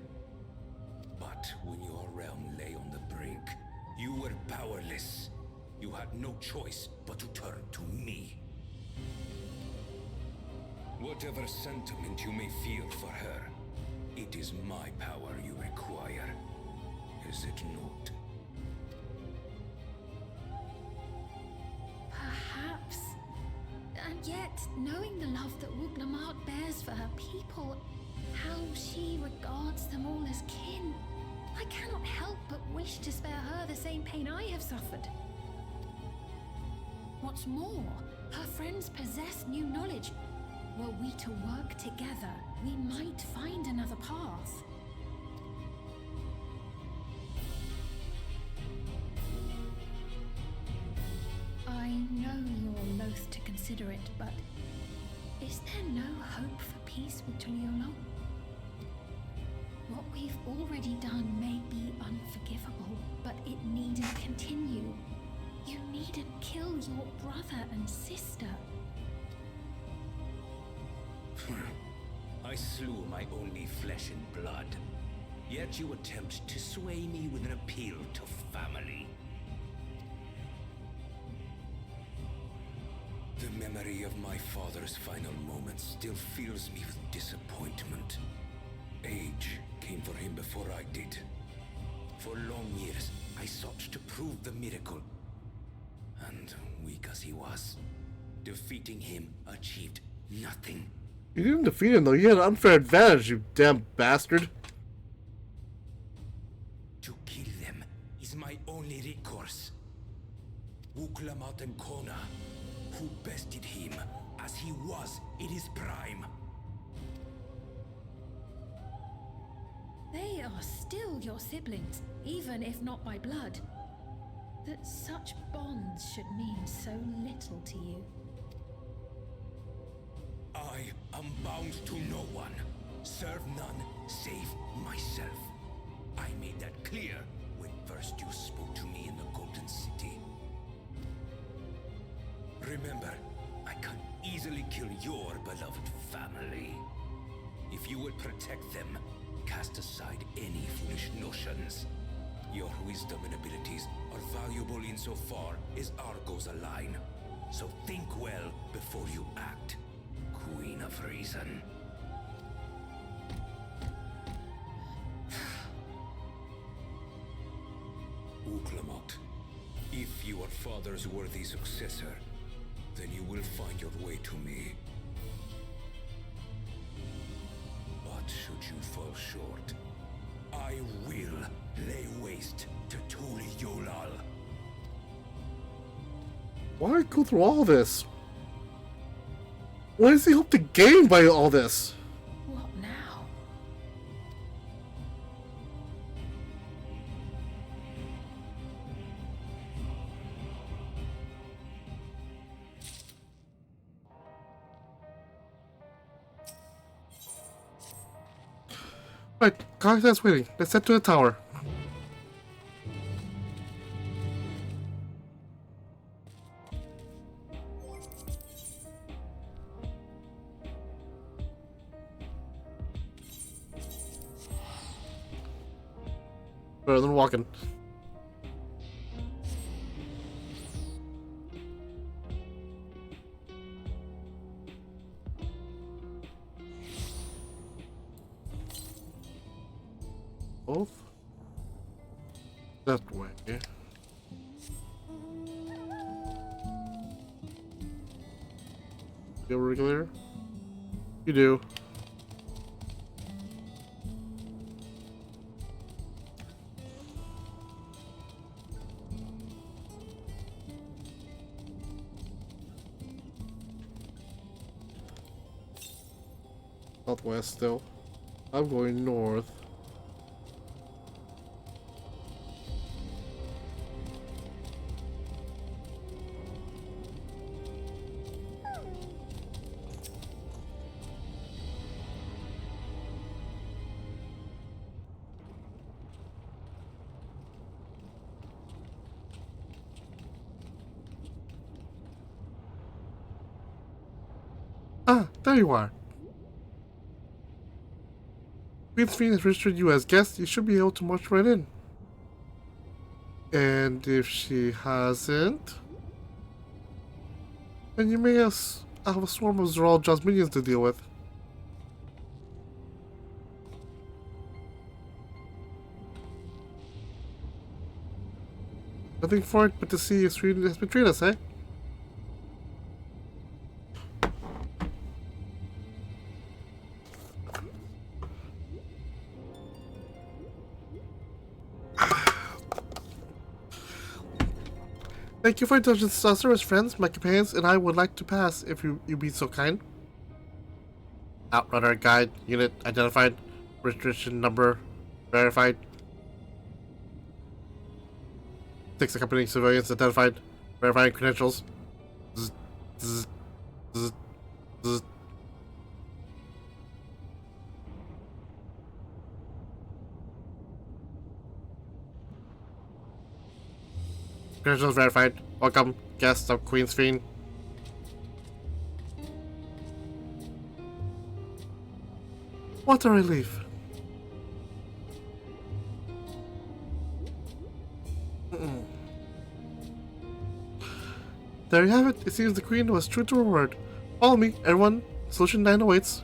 But when your realm lay on the brink, you were powerless. You had no choice but to turn to me. Whatever sentiment you may feel for her, it is my power you require. Is it not? Perhaps. And yet, knowing the love that Wuk Lamat bears for her people, how she regards them all as kin, I cannot help but wish to spare her the same pain I have suffered. What's more, her friends possess new knowledge. Were we to work together, we might find another path. I know you're loath to consider it, but is there no hope for peace with Tuliolo? What we've already done may be unforgivable, but it needn't continue. You needn't kill your brother and sister. I slew my only flesh and blood. Yet you attempt to sway me with an appeal to family. The memory of my father's final moments still fills me with disappointment. Age came for him before I did. For long years, I sought to prove the miracle. And weak as he was, defeating him achieved nothing. You didn't defeat him, though. You had an unfair advantage, you damn bastard. To kill them is my only recourse. Wuk Lamat and Kona, who bested him as he was in his prime. They are still your siblings, even if not by blood. That such bonds should mean so little to you. I am bound to no one. Serve none save myself. I made that clear when first you spoke to me in the Golden City. Remember, I can easily kill your beloved family. If you would protect them, cast aside any foolish notions. Your wisdom and abilities are valuable insofar as our goals align. So think well before you act, Queen of Reason. Wuk Lamat, if you are father's worthy successor, then you will find your way to me. But should you fall short, I will lay waste to Tuli Yolal. Why go through all this? What does he hope to gain by all this? What now? Right, Kagita's waiting. Let's head to the tower. Better than walking. Both? That way. You have a regular? You do. Southwest still. I'm going north. Ah, there you are. Queen's Fiend has registered you as guest. You should be able to march right in. And if she hasn't, then you may have a swarm of Zoral Jaw's minions to deal with. Nothing for it but to see if Sweden has betrayed us, eh? Thank you for indulgence, service, friends. My companions and I would like to pass, if you be so kind. Outrunner guide unit identified. Restriction number verified. 6 accompanying civilians identified. Verifying credentials. Zzz, zzz, zzz, zzz. Credentials verified. Welcome, guests of Queen's Fiend. What a relief. There you have it. It seems the Queen was true to her word. Follow me, everyone. Solution 9 awaits.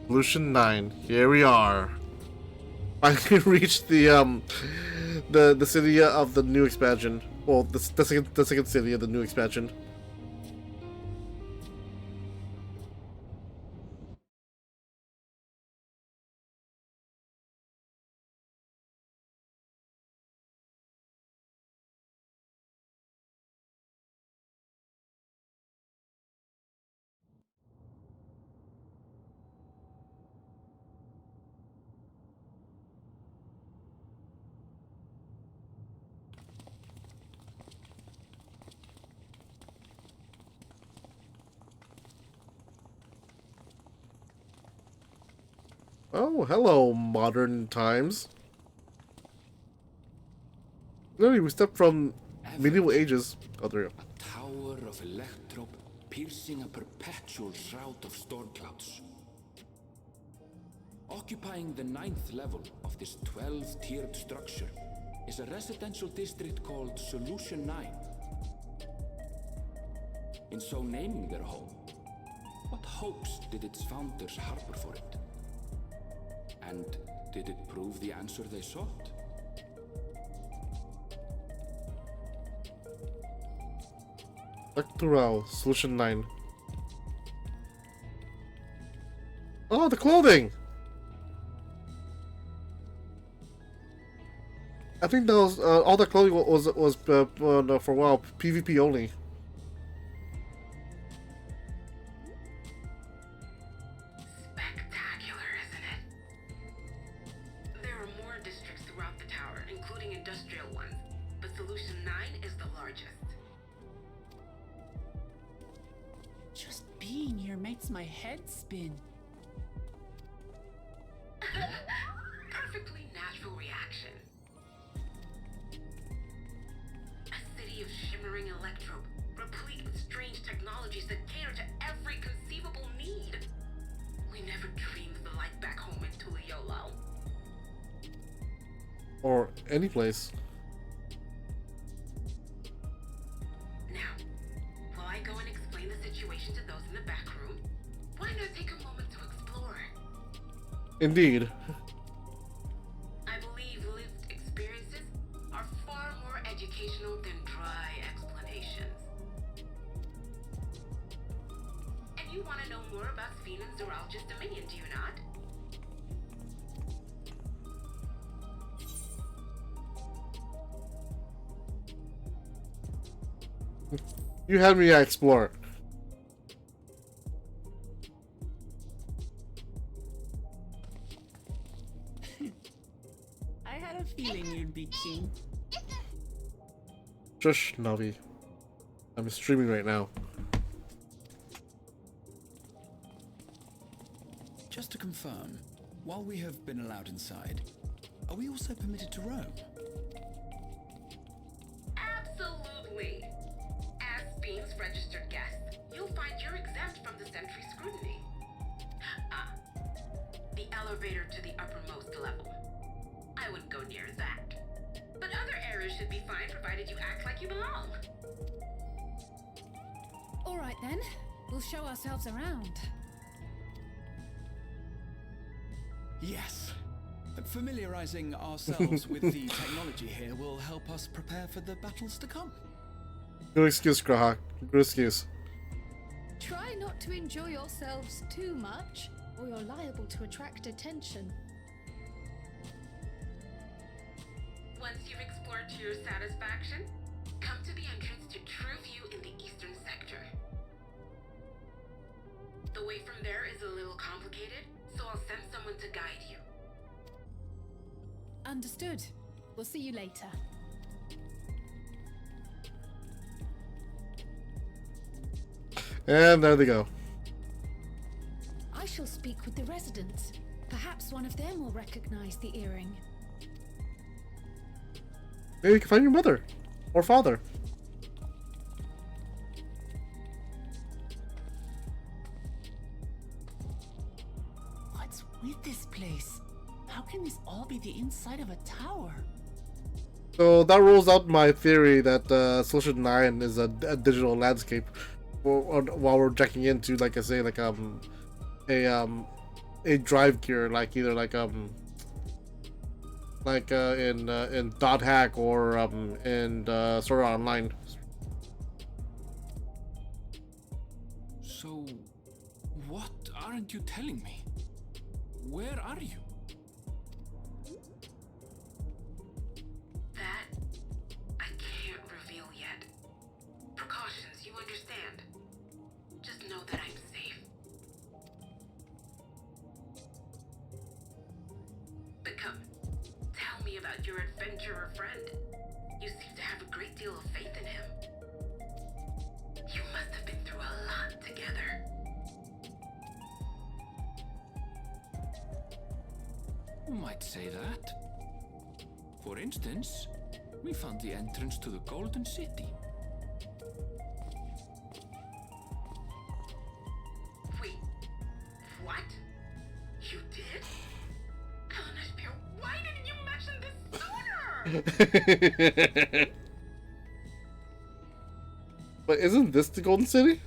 Solution 9. Here we are. Finally reached the city of the new expansion. Well, the second city of the new expansion. Oh, hello, modern times. Literally, we stepped from medieval ages. Oh, there we go. A tower of electrope piercing a perpetual shroud of storm clouds. Occupying the 9th level of this 12-tiered structure is a residential district called Solution 9. In so naming their home, what hopes did its founders harbor for it? And did it prove the answer they sought? Electoral, Solution 9. Oh, the clothing! I think that was, all the clothing was for a while, PvP only. Spectacular, isn't it? There are more districts throughout the tower, including industrial ones, but Solution 9 is the largest. Just being here makes my head spin. Perfectly natural reaction. A city of shimmering electrope, replete with strange technologies that cater to every conceivable need. We never dreamed the life back home in Tuliolo. Or any place. Now, while I go and explain the situation to those in the back room, why not take a moment to explore? Indeed. You had me explore. I had a feeling you'd be keen. Shush, Navi. I'm streaming right now. Just to confirm, while we have been allowed inside, are we also permitted to roam? Absolutely. As Beam's registered guest, you'll find you're exempt from the Sentry scrutiny. Ah, the elevator to the uppermost level. I wouldn't go near that. But other areas should be fine provided you act like you belong. All right then, we'll show ourselves around. Yes. Familiarizing ourselves with the technology here will help us prepare for the battles to come. Good excuse, Grahak. Good excuse. Try not to enjoy yourselves too much, or you're liable to attract attention. Once you've explored to your satisfaction, come to the entrance to True View in the eastern sector. The way from there is a little complicated, so I'll send someone to guide you. Understood. We'll see you later. And there they go. I shall speak with the residents. Perhaps one of them will recognize the earring. Maybe you can find your mother. Or father. What's with this place? How can this all be the inside of a tower? So that rules out my theory that Solution 9 is a digital landscape while we're checking into, like I say, like a drive gear, like either in Dot Hack or in Sword Art Online. So, what aren't you telling me? Where are you? That I can't reveal yet. Precautions, you understand. Just know that I'm safe. But come, tell me about your adventurer friend. You seem to have a great deal of faith in him. You must have been through a lot together. You might say that. For instance, we found the entrance to the Golden City. Wait, what? You did? Kalanash, why didn't you mention this sooner? But isn't this the Golden City?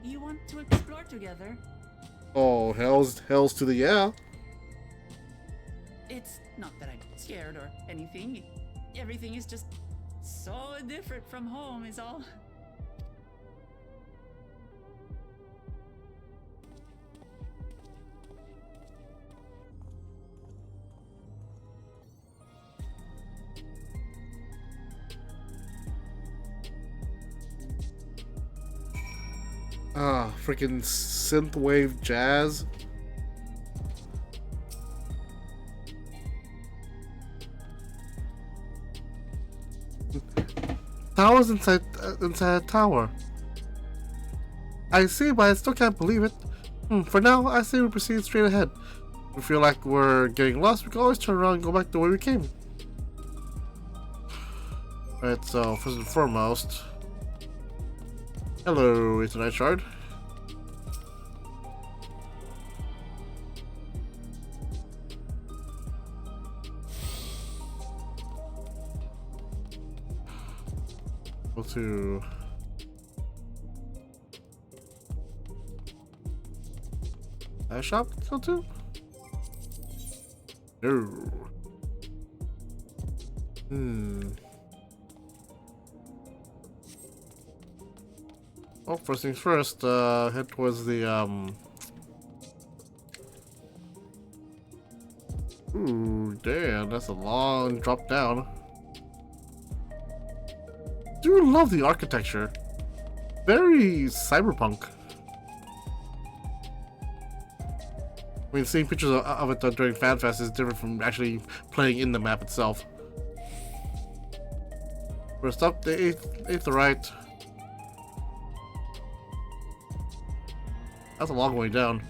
You want to explore together? Oh, hell's to the yeah. It's not that I'm scared or anything. Everything is just so different from home is all. Ah, freaking synthwave jazz. Towers inside a tower. I see, but I still can't believe it. For now, I say we proceed straight ahead. If we feel like we're getting lost, we can always turn around and go back the way we came. Alright, so first and foremost, hello, it's a Night Shard. Go to that shop. Go to no. Oh, first things first. Head towards the Ooh, damn, that's a long drop down. do love the architecture. Very cyberpunk. I mean, seeing pictures of it during FanFest is different from actually playing in the map itself. First up, the eighth right. That's a long way down.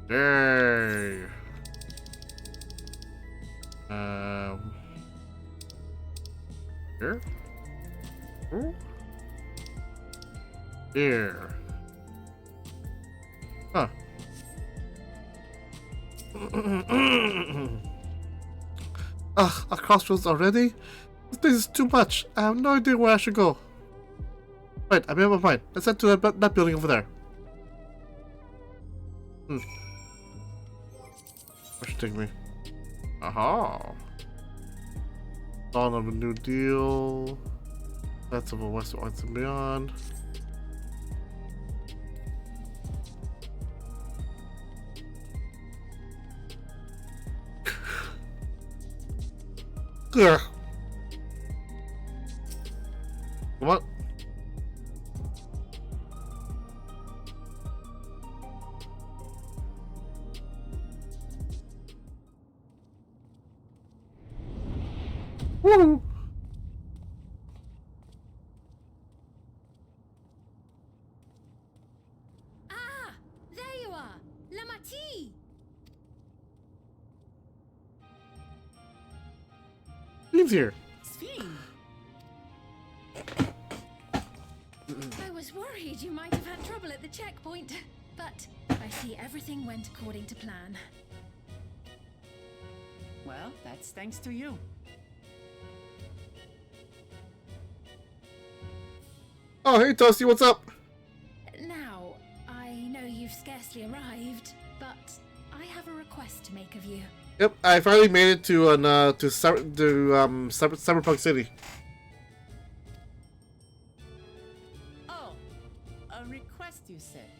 There. Here. Ooh. There. Huh. Ugh, a crossroads already? This is too much. I have no idea where I should go. Right, I made up my mind. Let's head to that building over there. Where should take me? Aha! Dawn of a New Deal. That's of a West and Beyond. Ugh. What? Woo! Ah! There you are! Lamati! He's here. Sphene! I was worried you might have had trouble at the checkpoint, but I see everything went according to plan. Well, that's thanks to you. Oh, hey Toasty, what's up? Now, I know you've scarcely arrived, but I have a request to make of you. Yep, I finally made it to Cyberpunk City. Oh, a request you said.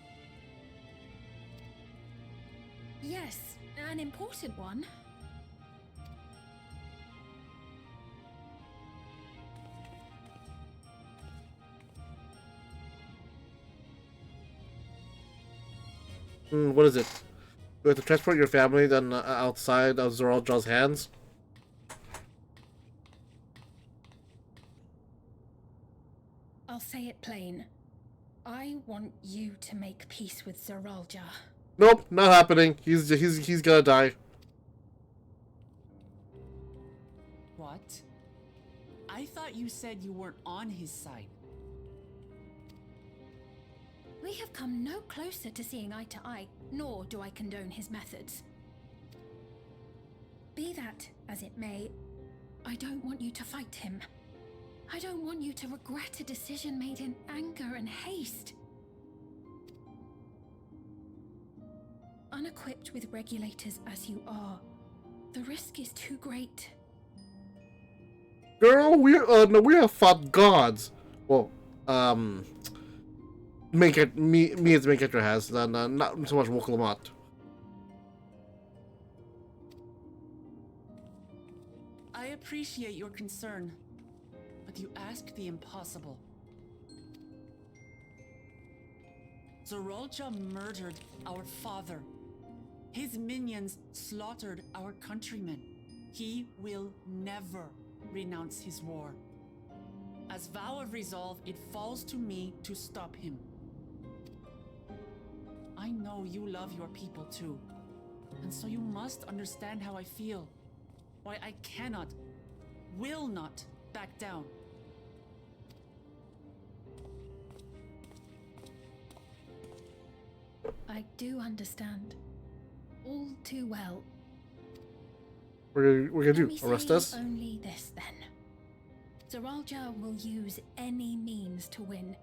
Yes, an important one. What is it? You have to transport your family then outside of Zoraljaw's hands? I'll say it plain. I want you to make peace with Zoraljah. Nope, not happening. He's gonna die. What? I thought you said you weren't on his side. We have come no closer to seeing eye to eye, nor do I condone his methods. Be that as it may, I don't want you to fight him. I don't want you to regret a decision made in anger and haste. Unequipped with regulators as you are, the risk is too great. Girl, we have fought gods. Well, me as the main character has, not so much Wuk Lamat. I appreciate your concern, but you ask the impossible. Zoraljah murdered our father. His minions slaughtered our countrymen. He will never renounce his war. As vow of resolve, it falls to me to stop him. I know you love your people too, and so you must understand how I feel. Why I cannot, will not back down. I do understand. All too well. We're gonna do Let me arrest say us? only this then. Zoraljah will use any means to win.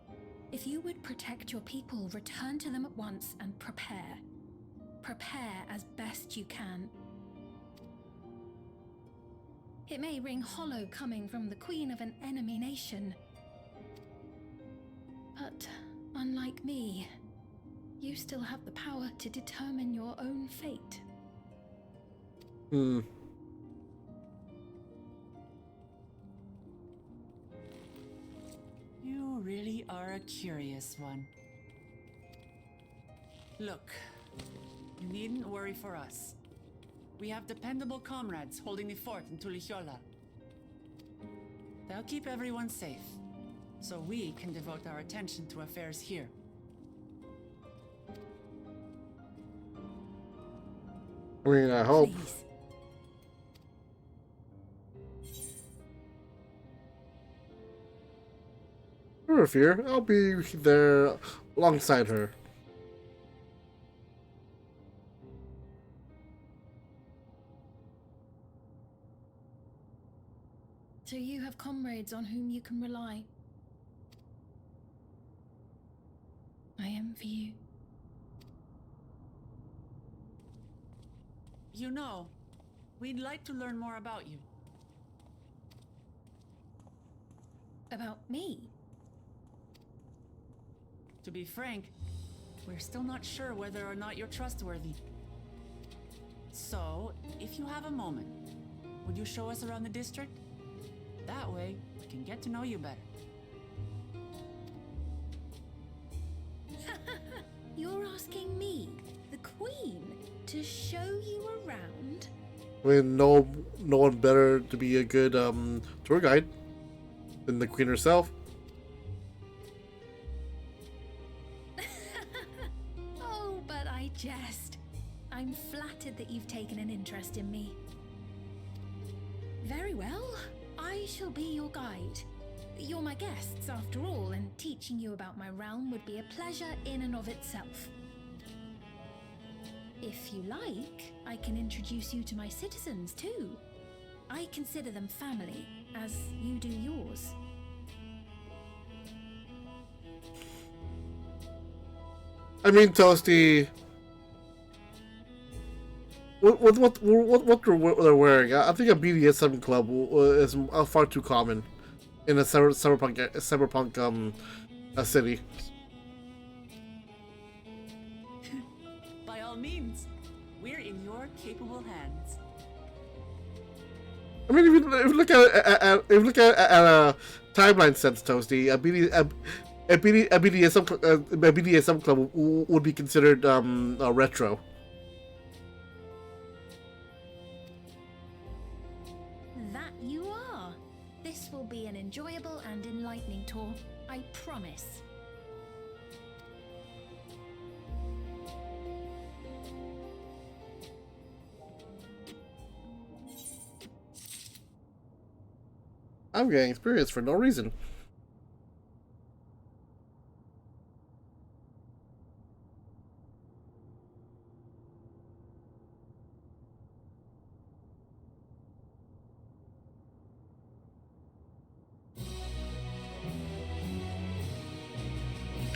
If you would protect your people, return to them at once and prepare. Prepare as best you can. It may ring hollow coming from the queen of an enemy nation. But unlike me, you still have the power to determine your own fate. You really are a curious one. Look, you needn't worry for us. We have dependable comrades holding the fort in Tulichola. They'll keep everyone safe, so we can devote our attention to affairs here. I mean, I hope. Please. Never fear, I'll be there alongside her. So you have comrades on whom you can rely. I envy you. You know, we'd like to learn more about you. About me? To be frank, we're still not sure whether or not you're trustworthy. So, if you have a moment, would you show us around the district? That way, we can get to know you better. You're asking me, the Queen, to show you around? I mean, no one better to be a good tour guide than the Queen herself. Oh, but I jest. I'm flattered that you've taken an interest in me. Very well. I shall be your guide. You're my guests, after all, and teaching you about my realm would be a pleasure in and of itself. If you like, I can introduce you to my citizens, too. I consider them family, as you do yours. I mean, Toasty. What they're wearing? I think a BDSM club is far too common in a cyberpunk city. By all means, we're in your capable hands. I mean, if you look at a timeline sense, Toasty, a BDSM club would be considered retro. That you are. This will be an enjoyable and enlightening tour, I promise. I'm getting experience for no reason.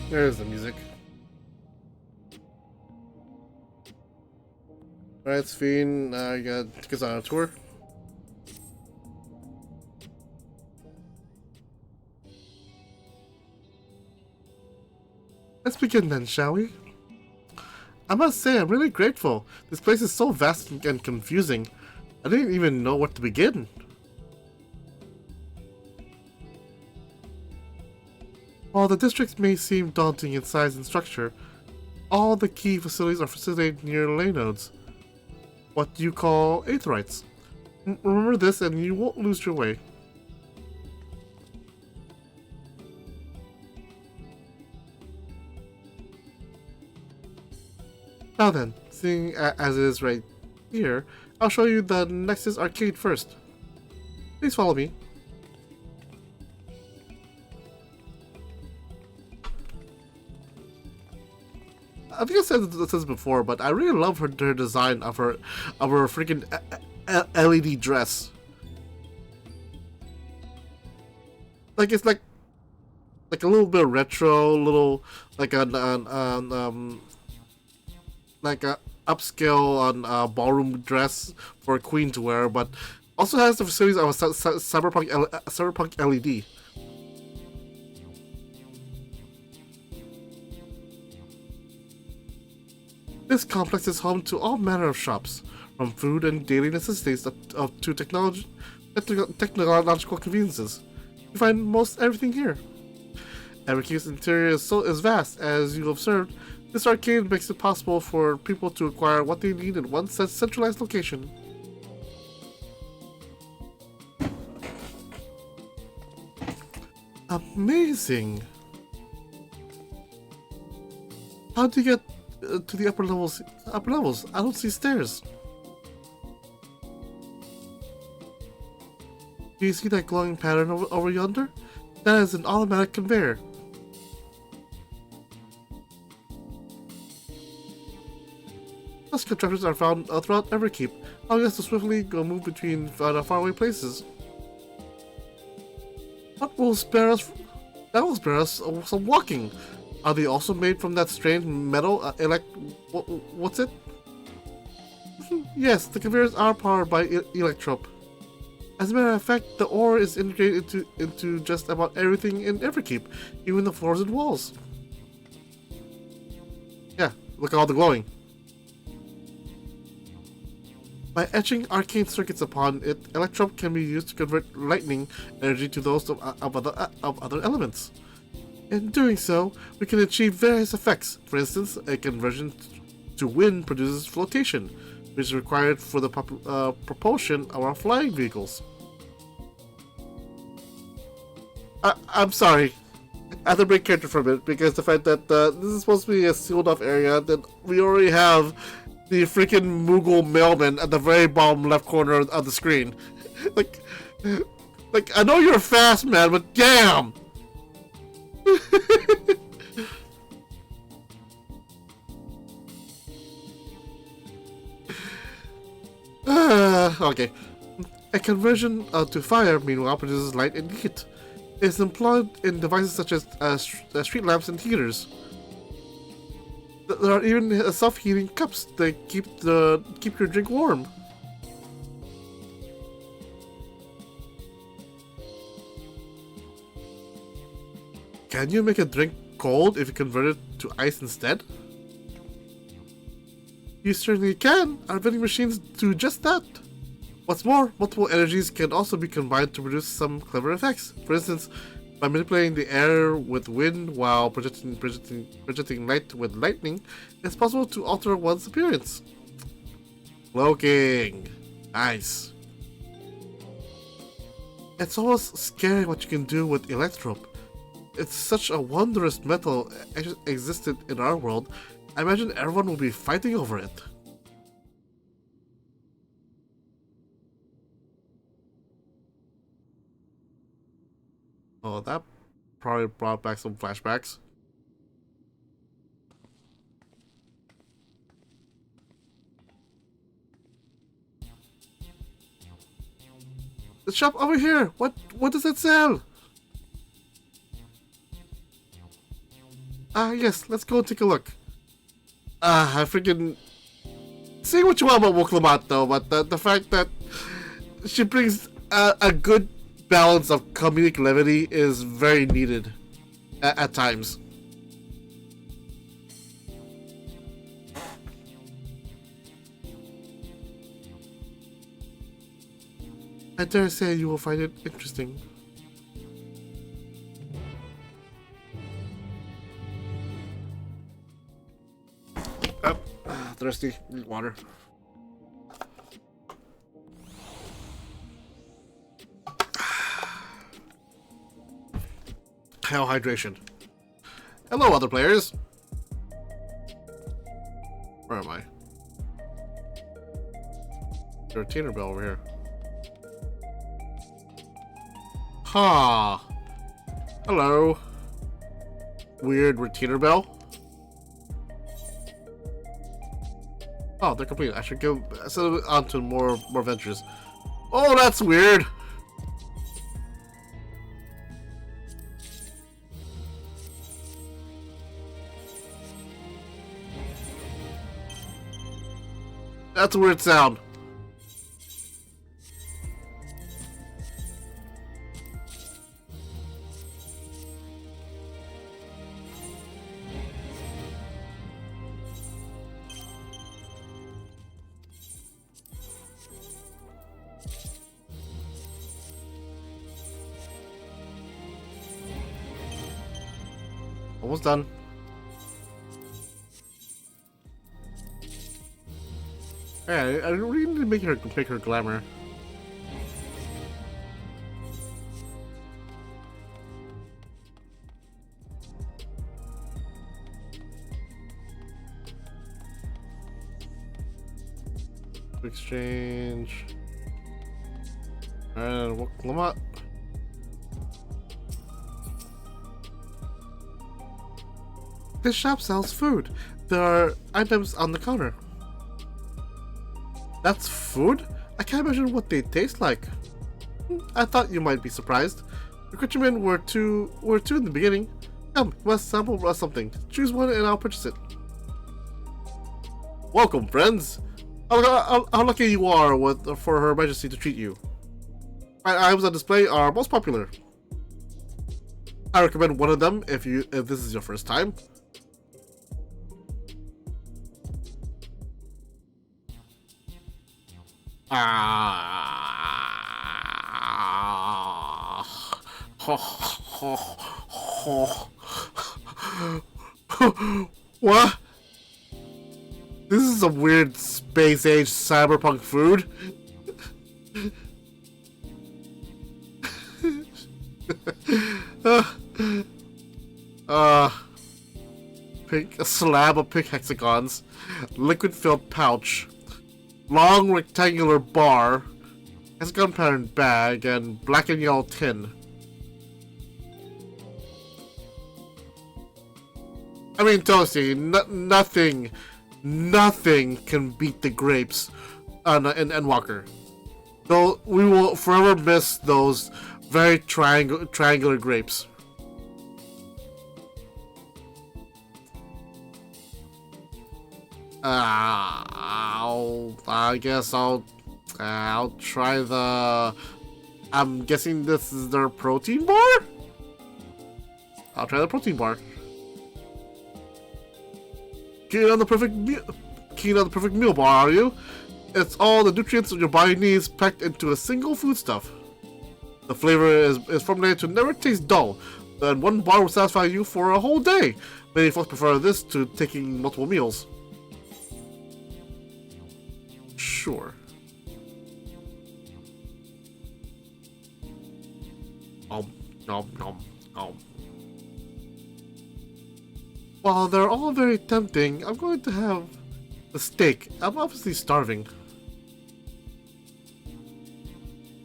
There's the music. Alright, Sphene, you gotta take us on a tour. Let's begin then, shall we? I must say, I'm really grateful. This place is so vast and confusing. I didn't even know where to begin. While the districts may seem daunting in size and structure, all the key facilities are facilitated near ley nodes. What do you call aetherites? Remember this and you won't lose your way. Now then, seeing as it is right here, I'll show you the Nexus Arcade first. Please follow me. I think I said this before, but I really love her design of her freaking LED dress. Like it's like a little bit retro, little like a upscale on ballroom dress for a queen to wear, but also has the facilities of a cyberpunk LED. This complex is home to all manner of shops, from food and daily necessities to technological conveniences. You find most everything here. Everkeep's interior is vast, as you observed. This arcade makes it possible for people to acquire what they need in one centralized location. Amazing! How do you get to the upper levels? Upper levels? I don't see stairs. Do you see that glowing pattern over yonder? That is an automatic conveyor. Such contraptions are found throughout Everkeep, allowing us to swiftly move between faraway places. That will spare us some walking. Are they also made from that strange metal? What's it? Yes, the conveyors are powered by Electrope. As a matter of fact, the ore is integrated into just about everything in Everkeep, even the floors and walls. Yeah, look at all the glowing. By etching arcane circuits upon it, Electrope can be used to convert lightning energy to those of other elements. In doing so, we can achieve various effects. For instance, a conversion to wind produces flotation, which is required for the propulsion of our flying vehicles. I'm sorry. I have to break character from it because the fact that this is supposed to be a sealed off area, that we already have the freaking Moogle mailman at the very bottom left corner of the screen. like, I know you're fast, man, but damn! Okay. A conversion to fire, meanwhile, produces light and heat. It is employed in devices such as street lamps and heaters. There are even self-heating cups that keep your drink warm. Can you make a drink cold if you convert it to ice instead? You certainly can. Our vending machines do just that. What's more, multiple energies can also be combined to produce some clever effects. For instance, by manipulating the air with wind while projecting light with lightning, it's possible to alter one's appearance. Cloaking. Nice. It's almost scary what you can do with Electrope. It's such a wondrous metal existed in our world. I imagine everyone will be fighting over it. Oh, that probably brought back some flashbacks. The shop over here! What does it sell? Yes, let's go take a look. I freaking... Say what you want about Woklamat though, but the fact that she brings a good balance of comedic levity is very needed at times. I dare say you will find it interesting. Thirsty. Need water. Hell, hydration. Hello, other players. Where am I? There's a Tinker Bell over here. Ha! Hello. Weird retainer bell. Oh, they're complete. I should go on to more ventures. Oh, that's weird. That's a weird sound. Almost done. Yeah, I really need to make her glamour. Exchange. And what Lamont? This shop sells food. There are items on the counter. That's food? I can't imagine what they taste like. I thought you might be surprised. The countrymen were two in the beginning. Come, you must sample something. Choose one and I'll purchase it. Welcome, friends. How lucky you are for Her Majesty to treat you. My items on display are most popular. I recommend one of them if this is your first time. What? This is some weird space age cyberpunk food. A slab of pink hexagons, liquid filled pouch, long rectangular bar, hexagon pattern bag, and black and yellow tin. I mean, Toasty, nothing can beat the grapes in Endwalker. Though we will forever miss those very triangular grapes. I guess I'll try the. I'm guessing this is their protein bar. I'll try the protein bar. Keen on the perfect meal bar, are you? It's all the nutrients your body needs packed into a single foodstuff. The flavor is formulated to never taste dull, and one bar will satisfy you for a whole day. Many folks prefer this to taking multiple meals. Sure. Nom. While they're all very tempting, I'm going to have a steak. I'm obviously starving.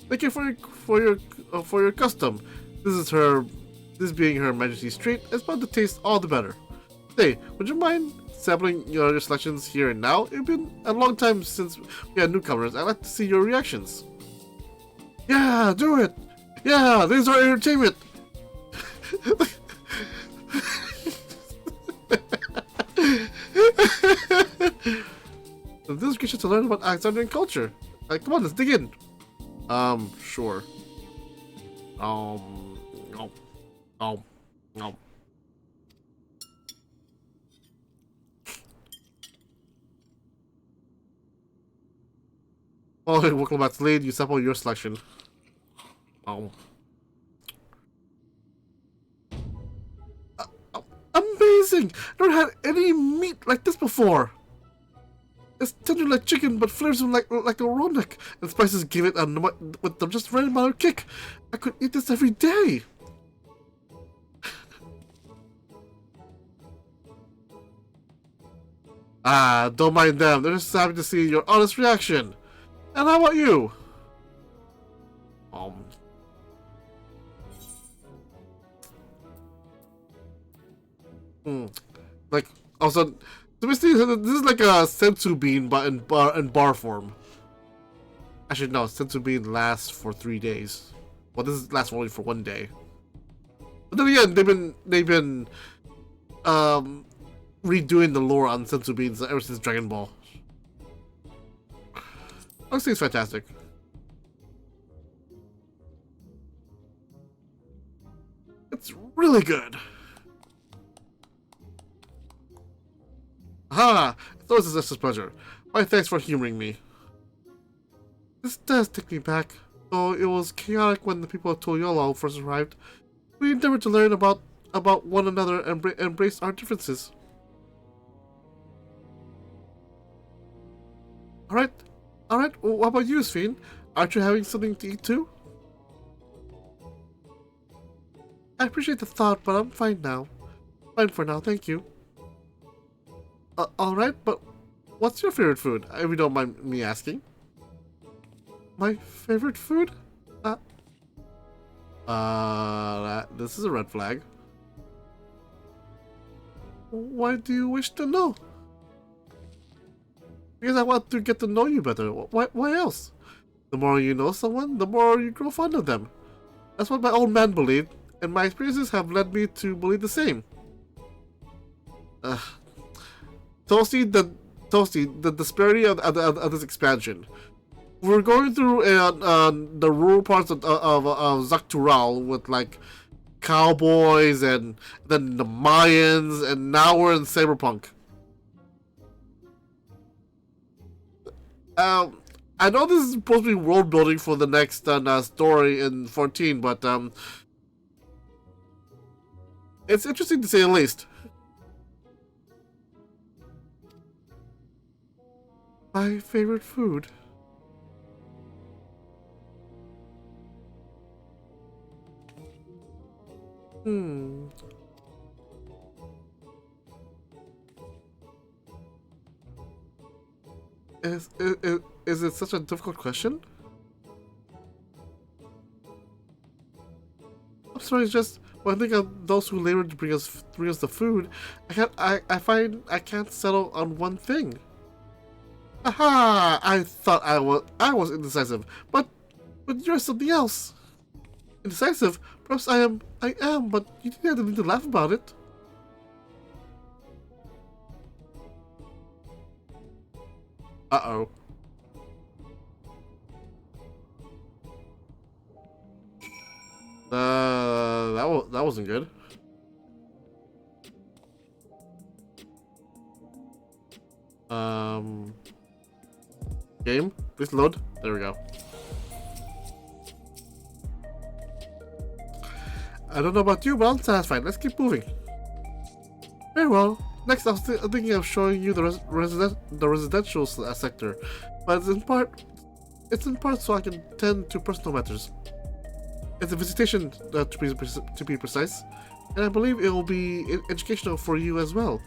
Thank you for your custom. This being Her Majesty's treat, it's bound to taste all the better. Hey, would you mind sampling your selections here and now? It's been a long time since we had newcomers. I'd like to see your reactions. Yeah, do it. Yeah, these are entertainment. This gets you to learn about Alexandrian culture. Come on, let's dig in. Sure. No. Oh, welcome back to lead. You sample your selection. Amazing! I've never had any meat like this before. It's tender like chicken, but flavors like a raw neck, and spices give it with the just right amount of kick. I could eat this every day. Don't mind them. They're just happy to see your honest reaction. And how about you? Like, also, this is like a senzu bean, but in bar form. Actually, no, senzu bean lasts for 3 days. Well, this lasts only for 1 day. But then again, they've been redoing the lore on senzu beans ever since Dragon Ball. Honestly, it's fantastic. It's really good. Ah, it's always a pleasure. My thanks for humoring me. This does take me back, though it was chaotic when the people of Toyolo first arrived. We endeavored to learn about about one another and embrace our differences. Alright, well, what about you, Sphene? Aren't you having something to eat too? I appreciate the thought, but I'm fine now. Fine for now, thank you. Alright, but what's your favorite food, if you don't mind me asking? My favorite food? This is a red flag. Why do you wish to know? Because I want to get to know you better. Why else? The more you know someone, the more you grow fond of them. That's what my old man believed, and my experiences have led me to believe the same. Toasty, the disparity of this expansion. We're going through the rural parts of Zaktural with like cowboys and then the Mayans, and now we're in Cyberpunk. I know this is supposed to be world building for the next story in 14, but it's interesting to say the least. My favorite food. Is it such a difficult question? I'm sorry, it's just when I think of those who labor to bring us the food, I find I can't settle on one thing. Aha! I thought I was indecisive, but you're something else. Indecisive? Perhaps I am, but you didn't need to laugh about it. Uh-oh. That wasn't good. Game, please load. There we go. I don't know about you, but I'm satisfied. Let's keep moving. Very well. Next, I was thinking of showing you the residential sector, but it's in part so I can tend to personal matters. It's a visitation, to be precise, and I believe it will be educational for you as well.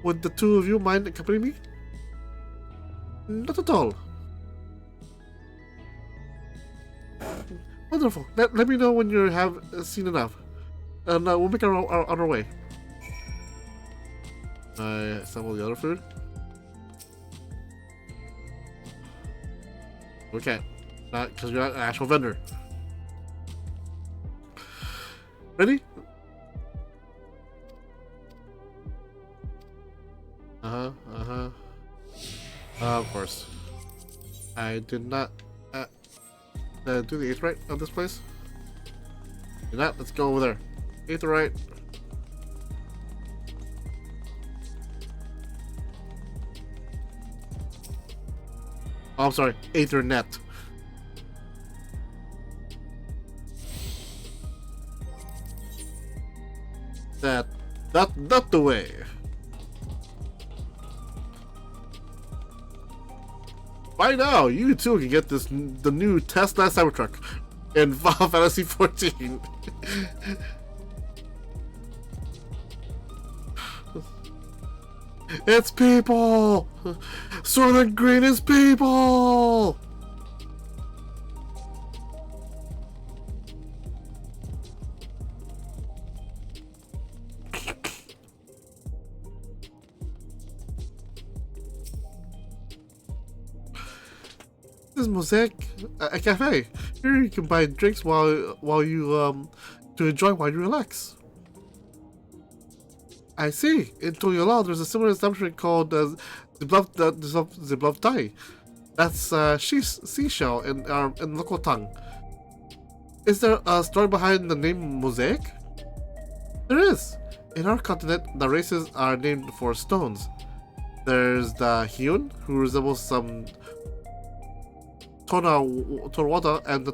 Would the two of you mind accompanying me? Not at all. Wonderful. Let me know when you have seen enough, and we'll make on our way. I assemble the other food. We can't. Not because you're not an actual vendor. Ready? Of course. I did not do the 8th right of this place. Did not. Let's go over there. 8th right. Oh, I'm sorry. Aethernet. That's the way. By now, you too can get the new Tesla Cybertruck in Final Fantasy 14. It's people! Southern Green is people! This is Mosaic, a cafe. Here you can buy drinks while you to enjoy while you relax. I see. In Toyola, there's a similar establishment called the Bluff Thai. That's seashell in local tongue. Is there a story behind the name Mosaic? There is. In our continent, the races are named for stones. There's the Hyun, who resembles some Torwada and the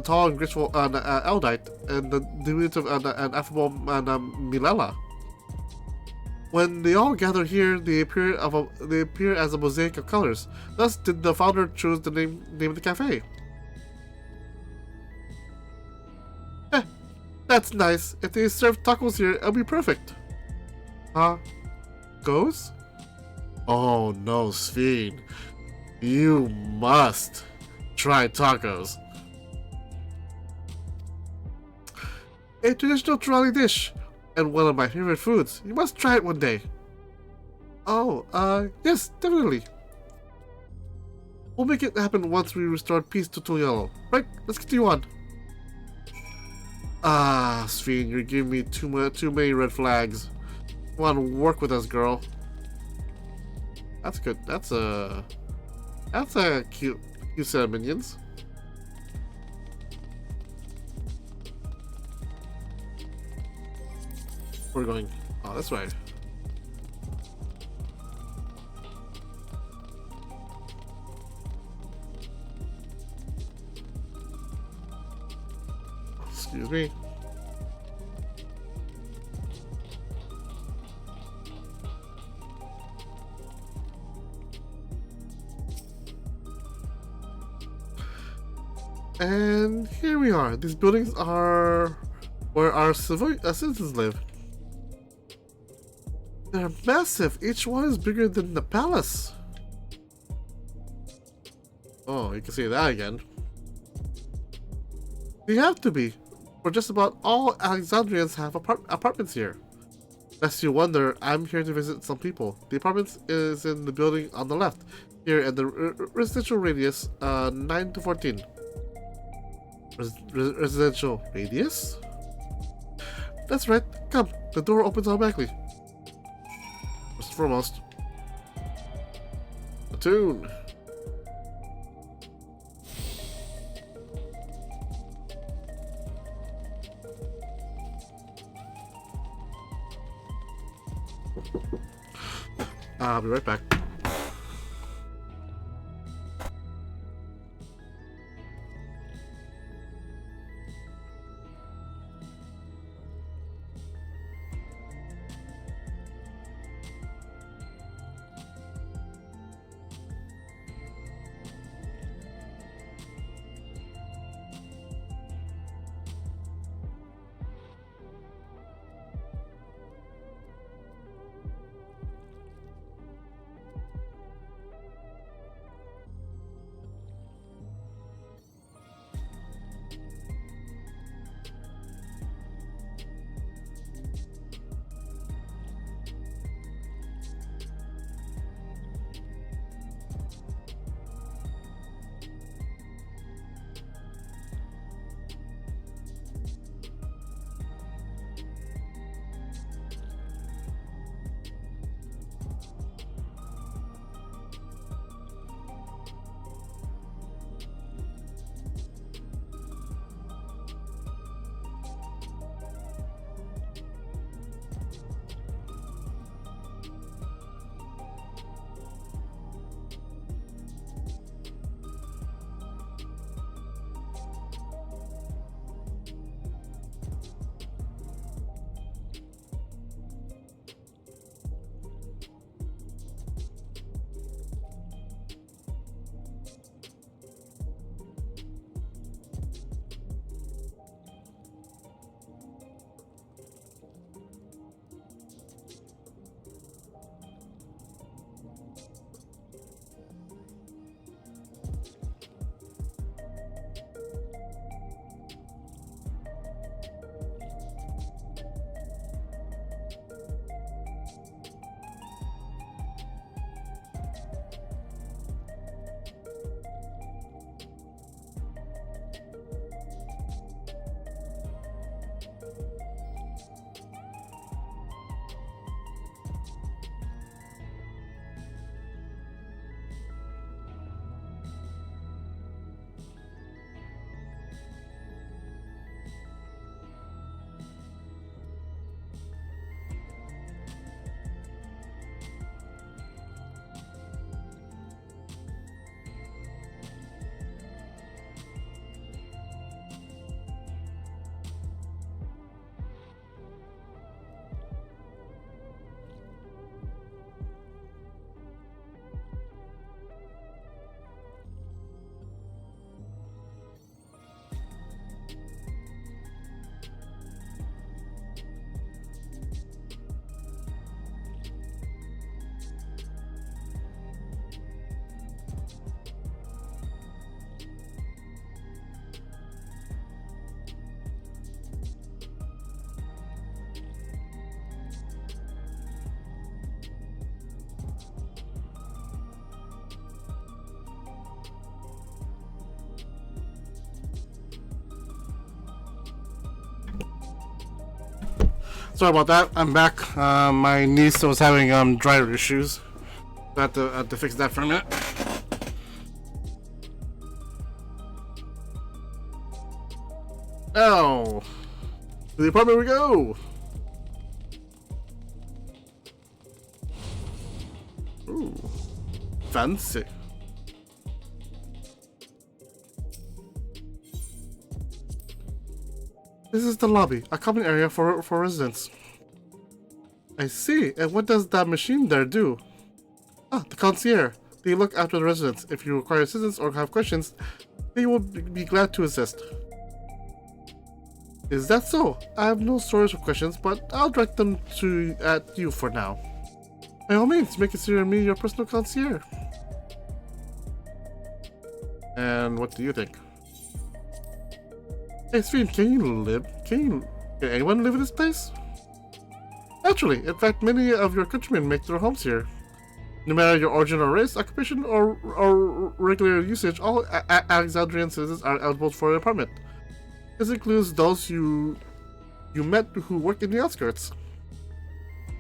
tall and graceful Eldite, and the diminutive and affable Milella. When they all gather here, they appear as a mosaic of colors. Thus, did the founder choose the name of the cafe? That's nice. If they serve tacos here, it'll be perfect. Goes? Oh no, Sphene. You must try tacos. A traditional Tirani dish, and one of my favorite foods. You must try it one day. Oh, yes, definitely. We'll make it happen once we restore peace to Tuliello. Right, let's continue on. Sphene, you're giving me too many red flags. Come on, work with us, girl. That's good. That's a cute set of minions. We're going. Oh, that's right. Excuse me. And here we are. These buildings are where our citizens live. They're massive. Each one is bigger than the palace. Oh, you can see that again. They have to be, for just about all Alexandrians have apartments here. Lest you wonder, I'm here to visit some people. The apartments is in the building on the left, here at the residential radius 9 to 14. Residential radius? That's right. Come, the door opens automatically. First and foremost, a tune. I'll be right back. Sorry about that. I'm back. My niece was having dryer issues. I had to fix that for a minute. Now, to the apartment we go. Ooh, fancy. This is the lobby, a common area for residents. I see. And what does that machine there do? Ah, the concierge. They look after the residents. If you require assistance or have questions, they will be glad to assist. Is that so? I have no storage of questions, but I'll direct them at you for now. By all means, may consider me your personal concierge. And what do you think? Hey, Sven, can anyone live in this place? Naturally. In fact, many of your countrymen make their homes here. No matter your origin or race, occupation, or regular usage, all Alexandrian citizens are eligible for an apartment. This includes those you met who work in the outskirts.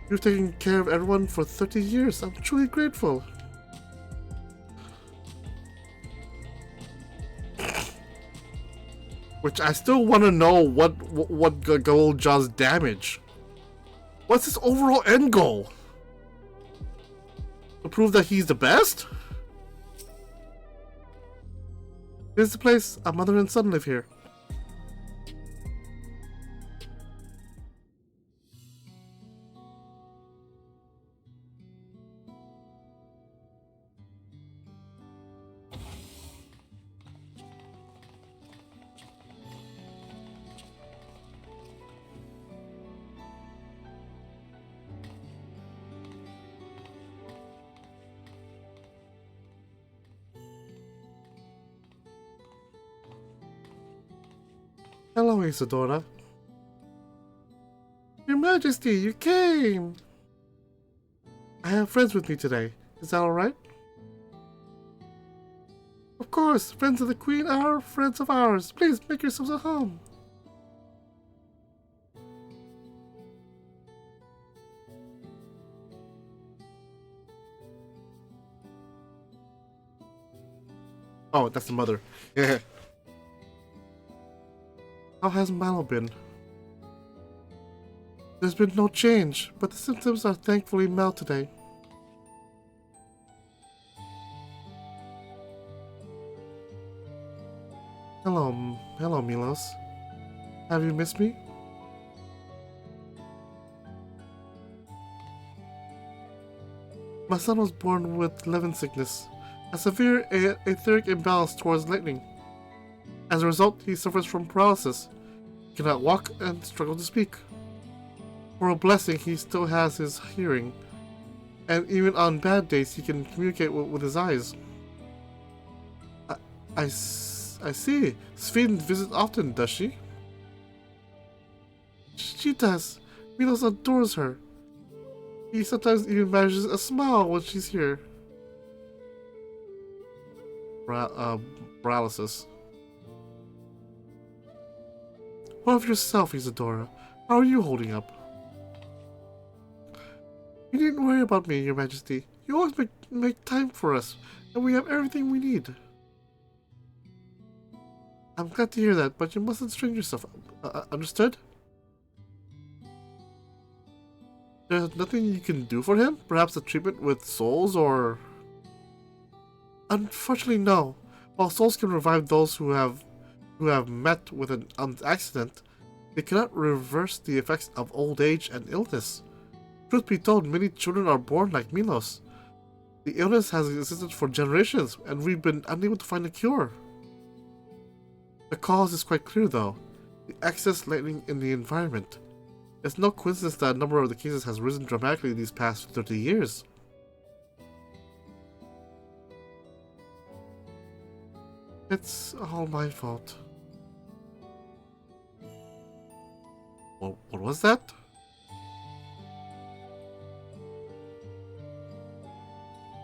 You've taken care of everyone for 30 years. I'm truly grateful. Which I still want to know what Goldjaw's damage. What's his overall end goal? To prove that he's the best? This is the place. A mother and son live here. Hello, Isadora. Your Majesty, you came! I have friends with me today. Is that alright? Of course, friends of the Queen are friends of ours. Please make yourselves at home. Oh, that's the mother. Yeah. How has Mallow been? There's been no change, but the symptoms are thankfully mild today. Hello, Milos. Have you missed me? My son was born with Levin sickness, a severe etheric imbalance towards lightning. As a result, he suffers from paralysis. He cannot walk and struggles to speak. For a blessing, he still has his hearing, and even on bad days, he can communicate with his eyes. I see. Sven visits often, does she? She does. Milos adores her. He sometimes even manages a smile when she's here. Paralysis. What of yourself, Isadora? How are you holding up? You needn't worry about me, Your Majesty. You always make time for us, and we have everything we need. I'm glad to hear that, but you mustn't strain yourself. Understood? There's nothing you can do for him? Perhaps a treatment with souls, or... Unfortunately, no. While souls can revive those who have met with an accident, they cannot reverse the effects of old age and illness. Truth be told, many children are born like Milos. The illness has existed for generations, and we've been unable to find a cure. The cause is quite clear, though. The excess lightning in the environment. It's no coincidence that a number of the cases has risen dramatically these past 30 years. It's all my fault. What was that?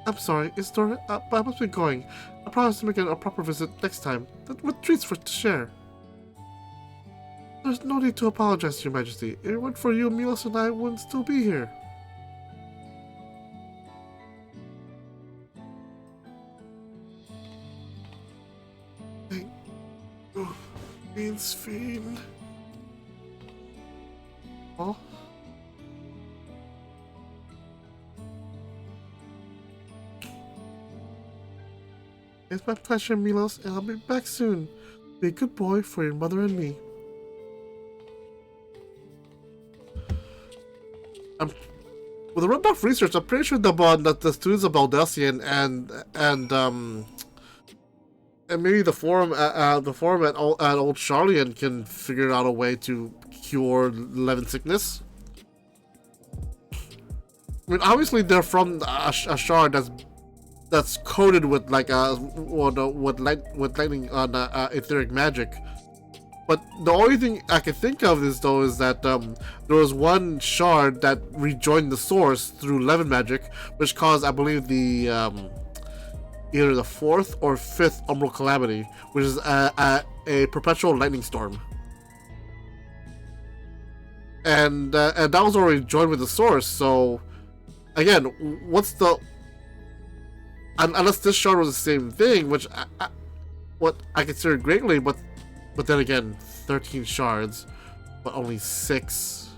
I'm sorry, Isadora, but I must be going. I promise to make a proper visit next time, with treats to share. There's no need to apologize, Your Majesty. If it weren't for you, Milos and I wouldn't still be here. Thank you, Fiend's Fiend. Oh? It's my pleasure, Milos, and I'll be back soon. Be a good boy for your mother and me. With a rough research, I'm pretty sure that the students of Baldesion and maybe the forum at Old Charlian can figure out a way to cure Levin sickness. I mean, obviously they're from a shard that's coated with like with lightning on etheric magic. But the only thing I can think of is that there was one shard that rejoined the source through Levin magic, which caused, I believe, the either the 4th or 5th Umbral Calamity, which is a perpetual lightning storm. And that was already joined with the source. So again, what's the unless this shard was the same thing, which what I consider greatly, but then again, 13 shards, but only 6.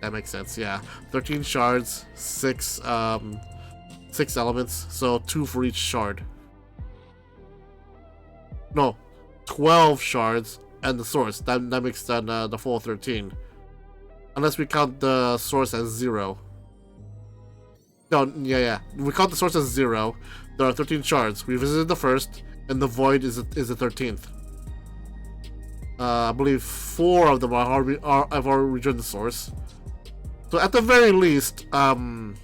That makes sense, yeah. 13 shards, 6 elements, so 2 for each shard. No, 12 shards and the source. That makes the full 13. Unless we count the source as 0. No, yeah. We count the source as 0. There are 13 shards. We visited the first, and the void is the 13th. I believe 4 of them have already rejoined the source. So at the very least, not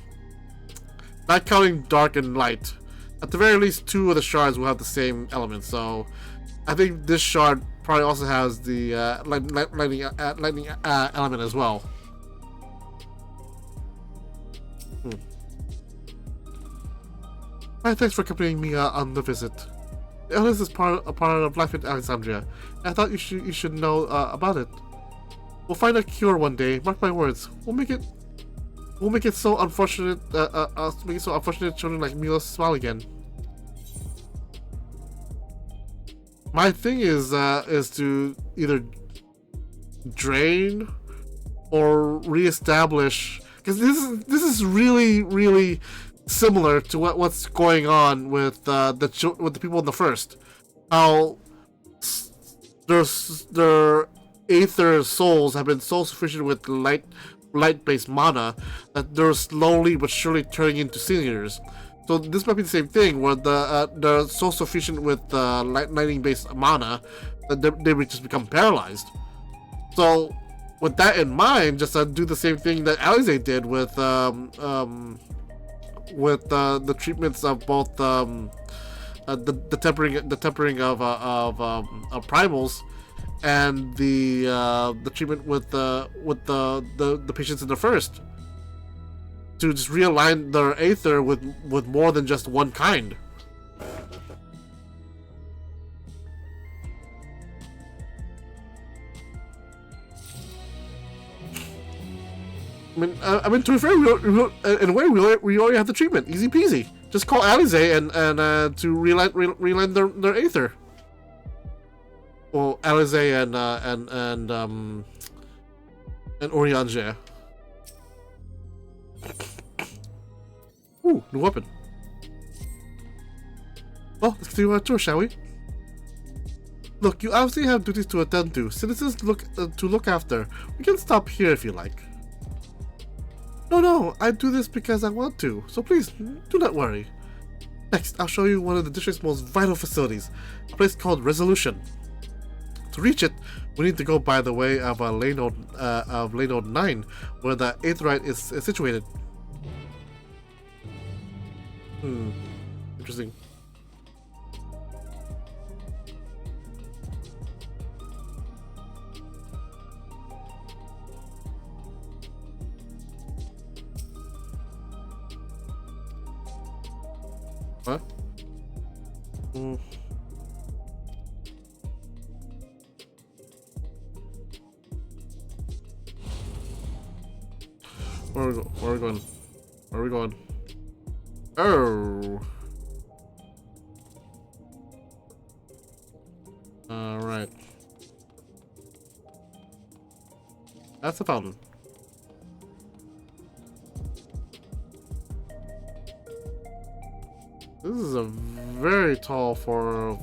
counting dark and light, at the very least 2 of the shards will have the same element. So I think this shard probably also has the lightning element as well. Alright, thanks for accompanying me on the visit. Illness is part of life in Alexandria. I thought you should know about it. We'll find a cure one day. Mark my words. We'll make it so unfortunate. Make it so unfortunate children like Milos smile again. My thing is to either drain or reestablish, because this is really similar to what's going on with the people in the first. How their aether souls have been so sufficient with light-based mana that they're slowly but surely turning into seniors. So this might be the same thing, where they're so sufficient with lightning-based mana that they would just become paralyzed. So with that in mind, just do the same thing that Alize did with the treatments of both the tempering of primals and the treatment with the patients in the first, to just realign their aether with more than just one kind. I mean, to be fair, in a way, we already have the treatment. Easy peasy. Just call Alize and to realign their aether. Well, Alize and Oriange. Ooh, new weapon. Well, let's continue our tour, shall we? Look, you obviously have duties to attend to, citizens to look after. We can stop here if you like. No, I do this because I want to, so please, do not worry. Next, I'll show you one of the district's most vital facilities, a place called Resolution. To reach it, we need to go by the way of Lane Node 9, where the Aetherite is situated. Interesting. What? Where are we, where are we going? Where are we going? Oh. Alright. That's the fountain. This is a very tall for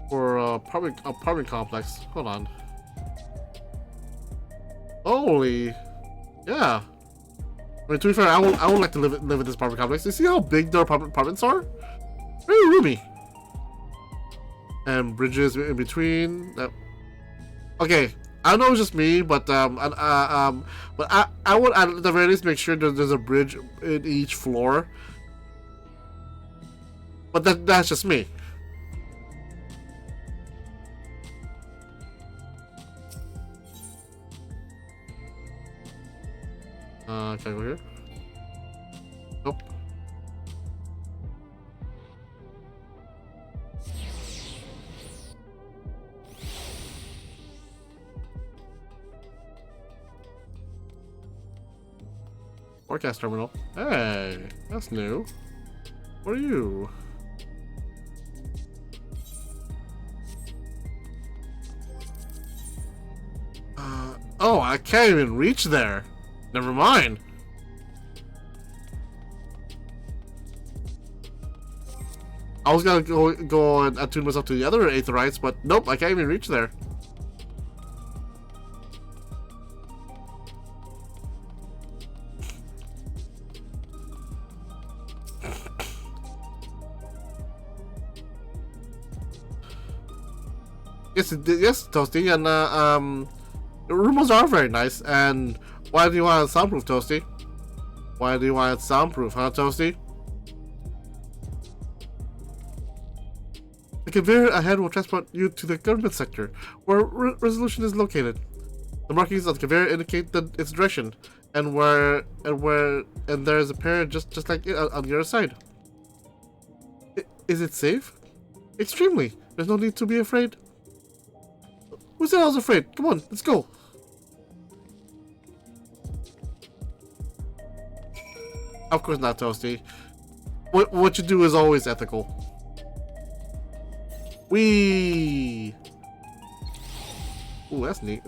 a apartment complex. Hold on. Holy, yeah. I mean, to be fair, I would like to live in this apartment complex. You see how big their apartments are? Very roomy. And bridges in between. Okay, I know it's just me, but I would at the very least make sure that there's a bridge in each floor. But that's just me. Can I go here? Nope. Forecast terminal. Hey, that's new. What are you? Oh, I can't even reach there. Never mind. I was gonna go and attune myself to the other Aetherites, but nope, I can't even reach there. Yes, Toasty, and the rumors are very nice. And why do you want it soundproof, Toasty? Why do you want it soundproof, huh, Toasty? The conveyor ahead will transport you to the government sector, where resolution is located. The markings on the conveyor indicate its direction, and there is a pair just like it on the other side. Is it safe? Extremely. There's no need to be afraid. Who said I was afraid? Come on, let's go. Of course not, Toasty. What you do is always ethical. Whee! Ooh, that's neat.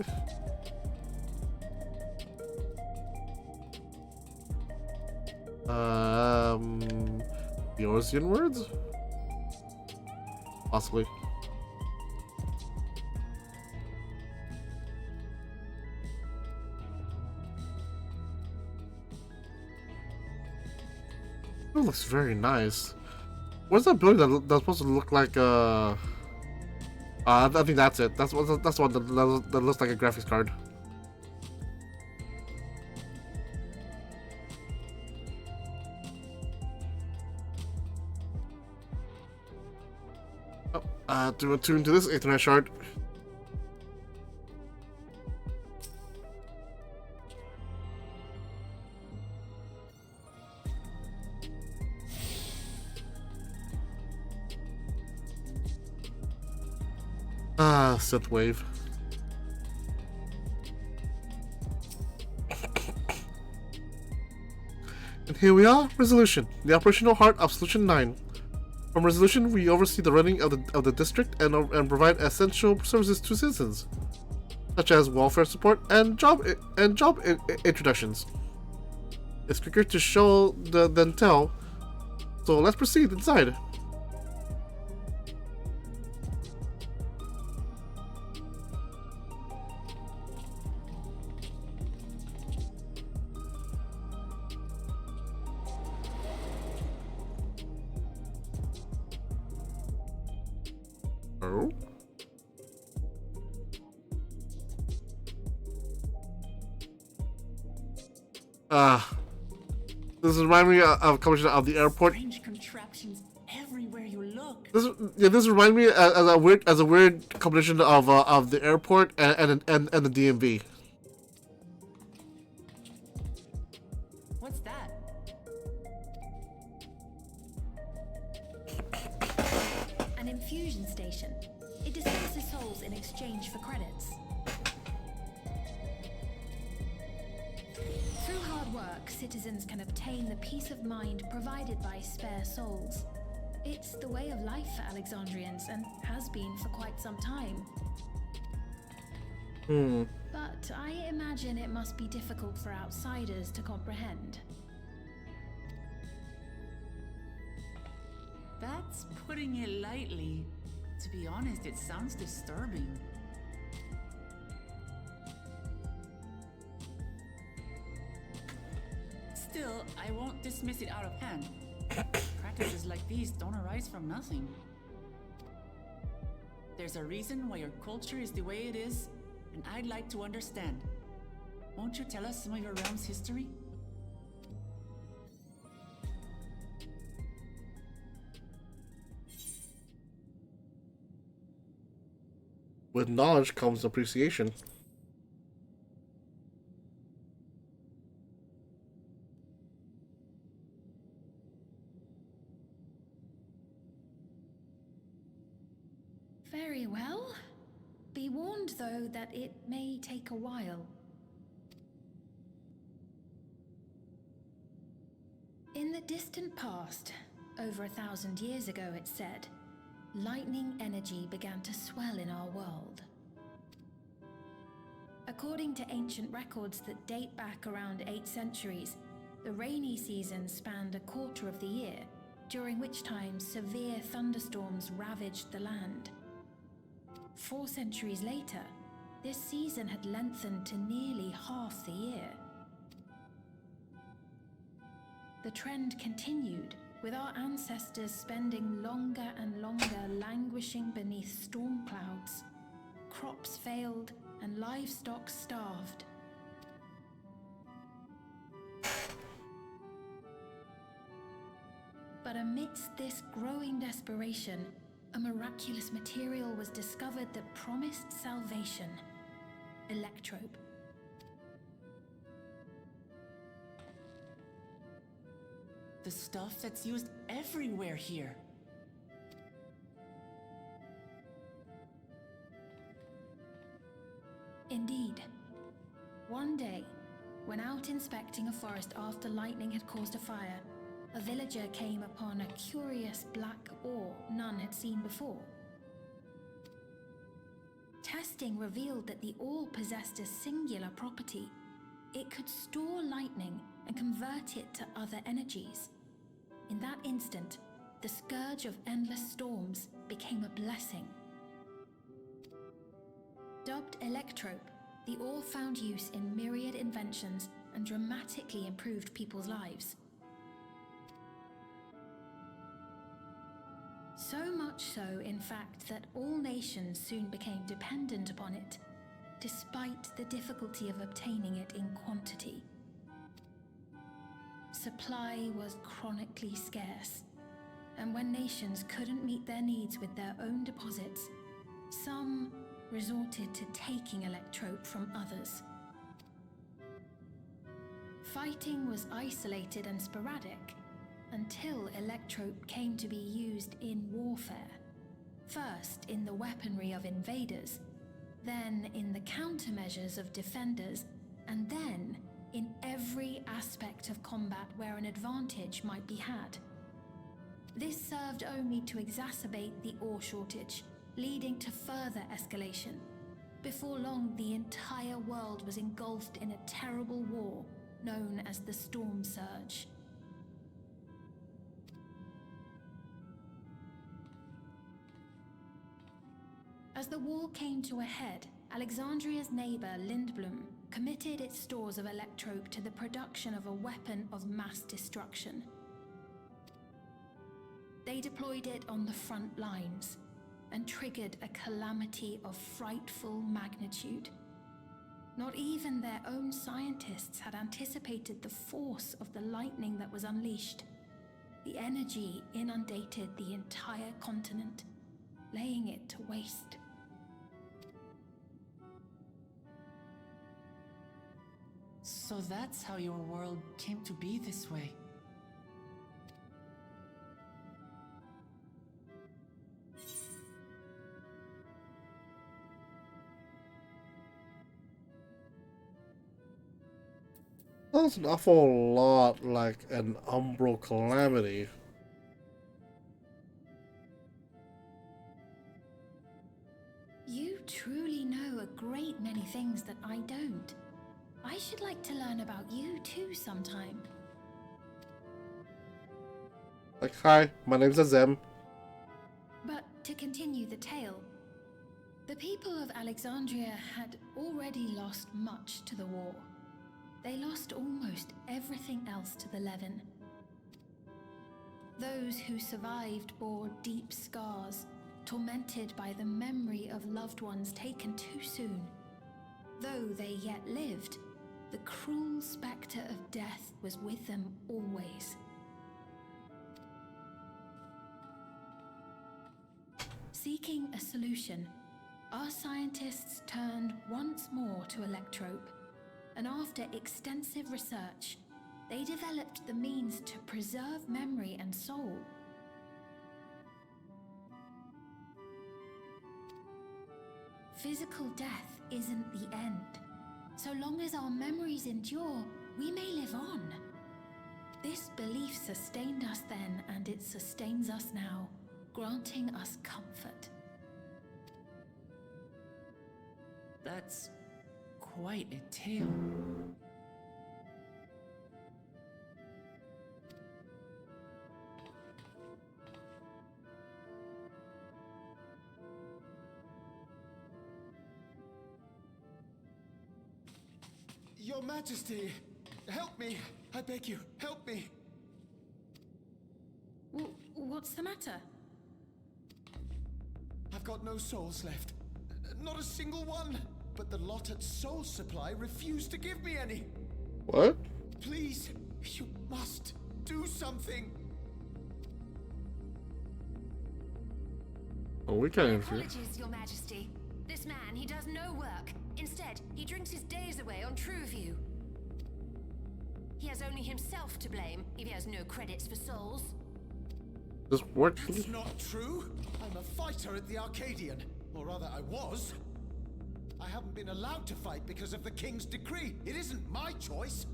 Eorzean words? Possibly. It looks very nice. What's that building that's supposed to look like I think that's it. That's the one that looks like a graphics card. Oh, to attune to this Aetheryte shard. Synthwave. And here we are, Resolution, the operational heart of Solution 9. From Resolution, we oversee the running of the district and provide essential services to citizens, such as welfare support and job introductions. It's quicker to show than tell, so let's proceed inside. This reminds me of commission of the airport. Strange contraptions everywhere you look. This reminds me as a weird combination of the airport and the DMV. What's that? An infusion station. It dispenses souls in exchange for credits. work, citizens can obtain the peace of mind provided by spare souls. It's the way of life for Alexandrians and has been for quite some time. But I imagine it must be difficult for outsiders to comprehend. That's putting it lightly. To be honest, it sounds disturbing. Still, I won't dismiss it out of hand. Practices like these don't arise from nothing. There's a reason why your culture is the way it is, and I'd like to understand. Won't you tell us some of your realm's history? With knowledge comes appreciation. Very well. Be warned, though, that it may take a while. In the distant past, over 1,000 years ago it's said, lightning energy began to swell in our world. According to ancient records that date back around 8 centuries, the rainy season spanned a quarter of the year, during which time severe thunderstorms ravaged the land. 4 centuries later, this season had lengthened to nearly half the year. The trend continued, with our ancestors spending longer and longer languishing beneath storm clouds. Crops failed and livestock starved. But amidst this growing desperation, a miraculous material was discovered that promised salvation: electrope. The stuff that's used everywhere here. Indeed. One day, when out inspecting a forest after lightning had caused a fire, a villager came upon a curious black ore none had seen before. Testing revealed that the ore possessed a singular property. It could store lightning and convert it to other energies. In that instant, the scourge of endless storms became a blessing. Dubbed electrope, the ore found use in myriad inventions and dramatically improved people's lives. So much so, in fact, that all nations soon became dependent upon it, despite the difficulty of obtaining it in quantity. Supply was chronically scarce, and when nations couldn't meet their needs with their own deposits, some resorted to taking electrope from others. Fighting was isolated and sporadic, until electrope came to be used in warfare. First in the weaponry of invaders, then in the countermeasures of defenders, and then in every aspect of combat where an advantage might be had. This served only to exacerbate the ore shortage, leading to further escalation. Before long, the entire world was engulfed in a terrible war known as the Storm Surge. As the war came to a head, Alexandria's neighbor Lindblum committed its stores of electrope to the production of a weapon of mass destruction. They deployed it on the front lines and triggered a calamity of frightful magnitude. Not even their own scientists had anticipated the force of the lightning that was unleashed. The energy inundated the entire continent, laying it to waste. So that's how your world came to be this way. sounds an awful lot like an Umbral calamity. You truly know a great many things that I don't. I should like to learn about you too sometime. Like, hi, my name's Azem. But to continue the tale, the people of Alexandria had already lost much to the war. They lost almost everything else to the Levin. Those who survived bore deep scars, tormented by the memory of loved ones taken too soon. Though they yet lived, the cruel spectre of death was with them always. Seeking a solution, our scientists turned once more to Electrope, and after extensive research, they developed the means to preserve memory and soul. Physical death isn't the end. So long as our memories endure, we may live on. This belief sustained us then, and it sustains us now, granting us comfort. That's quite a tale. Your Majesty, help me! I beg you, help me! What's the matter? I've got no souls left. Not a single one! But the lot at Soul Supply refused to give me any! What? Please, you must do something! Oh, we can't interfere. Apologies, Your Majesty. This man, he does no work. Instead, he drinks his days away on Trueview. He has only himself to blame if he has no credits for souls. This what? That's not true! I'm a fighter at the Arcadian. Or rather, I was. I haven't been allowed to fight because of the King's decree. It isn't my choice.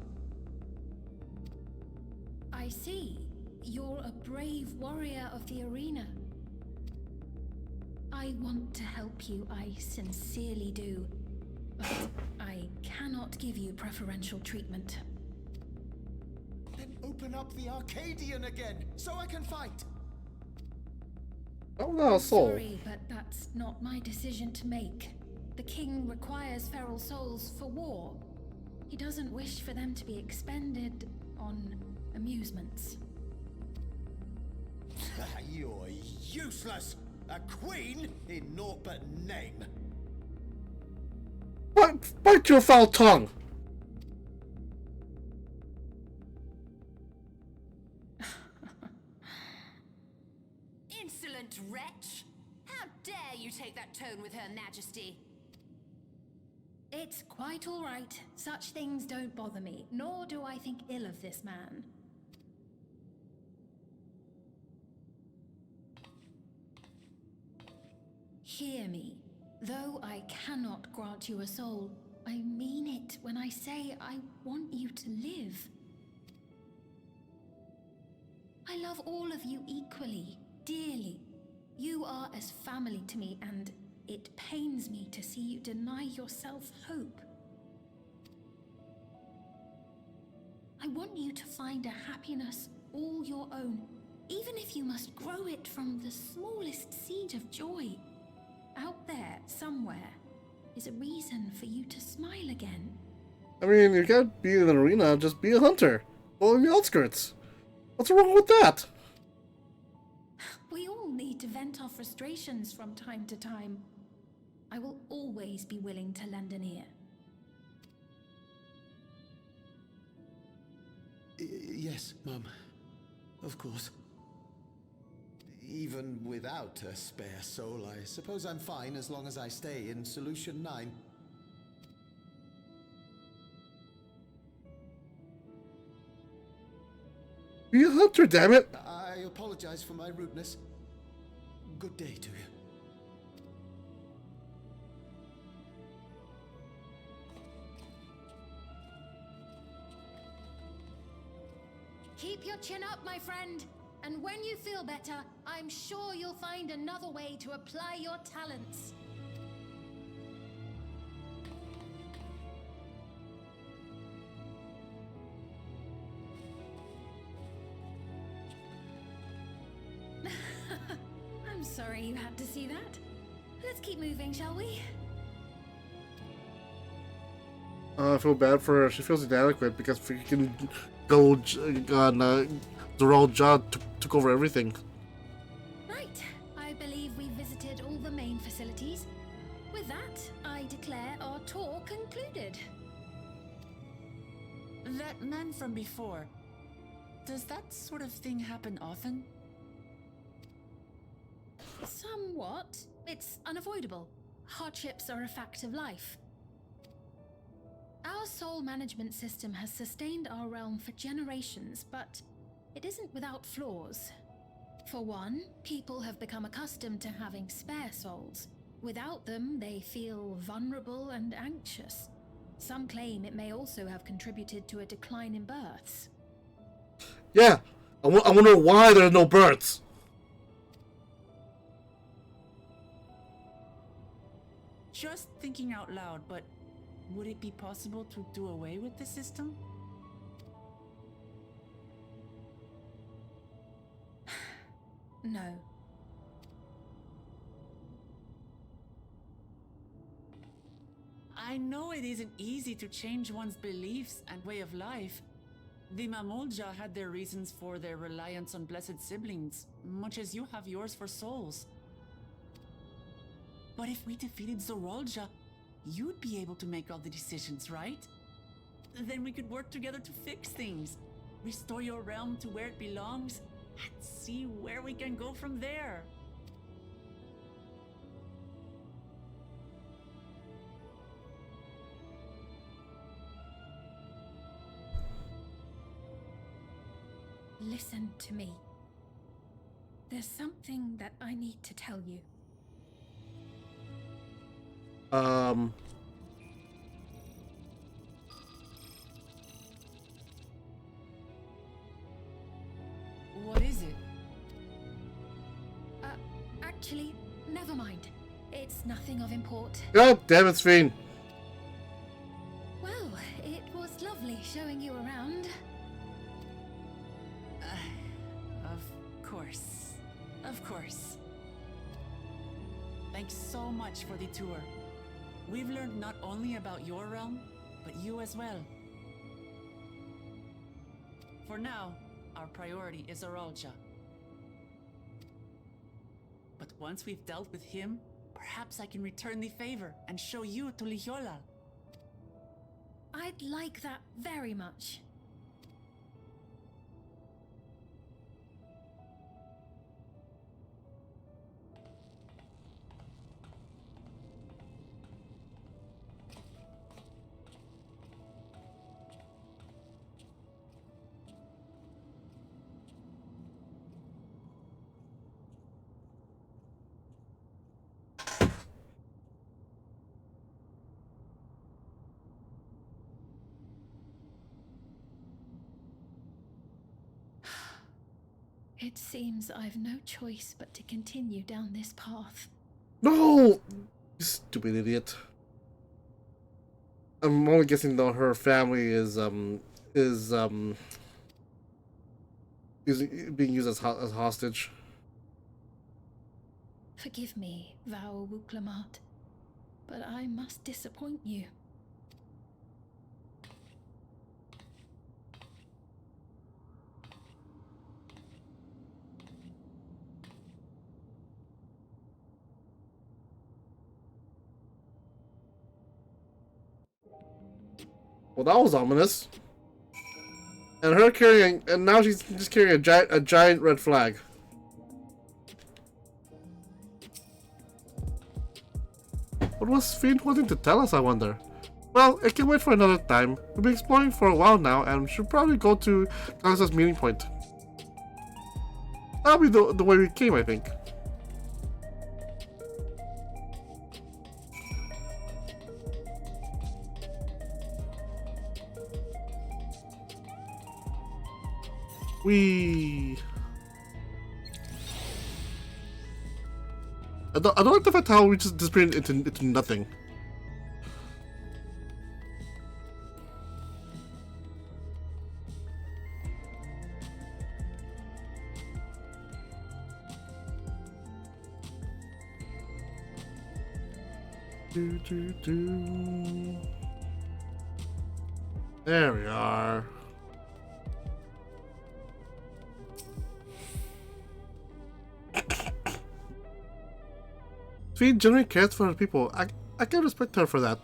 I see. You're a brave warrior of the arena. I want to help you, I sincerely do. But I cannot give you preferential treatment. Then open up the Arcadian again, so I can fight! Oh, no, soul. Sorry, but that's not my decision to make. The king requires feral souls for war. He doesn't wish for them to be expended on amusements. You're useless! A queen in naught but name! Bite your foul tongue! Insolent wretch! How dare you take that tone with Her Majesty? It's quite all right. Such things don't bother me, nor do I think ill of this man. Hear me. Though I cannot grant you a soul, I mean it when I say I want you to live. I love all of you equally, dearly. You are as family to me, and it pains me to see you deny yourself hope. I want you to find a happiness all your own, even if you must grow it from the smallest seed of joy. Out there, somewhere, is a reason for you to smile again. I mean, you can't be in an arena, just be a hunter. Well, in the outskirts. What's wrong with that? We all need to vent our frustrations from time to time. I will always be willing to lend an ear. Yes, Mum. Of course. Even without a spare soul, I suppose I'm fine as long as I stay in Solution 9. Be a hunter, damn it! I apologize for my rudeness. Good day to you. Keep your chin up, my friend. And when you feel better, I'm sure you'll find another way to apply your talents. I'm sorry you had to see that. Let's keep moving, shall we? I feel bad for her. She feels inadequate because freaking Zoral Ja took over everything. Right. I believe we visited all the main facilities. With that, I declare our tour concluded. That man from before, does that sort of thing happen often? Somewhat. It's unavoidable. Hardships are a fact of life. Our soul management system has sustained our realm for generations, but it isn't without flaws. For one, people have become accustomed to having spare souls. Without them, they feel vulnerable and anxious. Some claim it may also have contributed to a decline in births. Yeah, I wonder why there are no birds. Just thinking out loud, but would it be possible to do away with the system? No. I know it isn't easy to change one's beliefs and way of life. The Mamolja had their reasons for their reliance on blessed siblings, much as you have yours for souls. But if we defeated Zorolja, you'd be able to make all the decisions, right? Then we could work together to fix things, restore your realm to where it belongs, and see where we can go from there. Listen to me. There's something that I need to tell you. What is it? Actually, never mind. It's nothing of import. God damn it, Sven. Well, it was lovely showing you around. Of course. Of course. Thanks so much for the tour. We've learned not only about your realm, but you as well. For now, our priority is Zorolja. But once we've dealt with him, perhaps I can return the favor and show you to Lihiolal. I'd like that very much. It seems I've no choice but to continue down this path. No! You stupid idiot. I'm only guessing though her family is being used as hostage. Forgive me, Vau Wuklamat, but I must disappoint you. Well, that was ominous. And her carrying, and now she's just carrying a giant red flag. What was Sven wanting to tell us, I wonder? Well, it can wait for another time. We've been exploring for a while now, and should probably go to Galaxy's meeting point. That'll be the way we came, I think. We. I don't like the fact how we just disappeared into nothing. There we are. She genuinely cares for other people. I can respect her for that.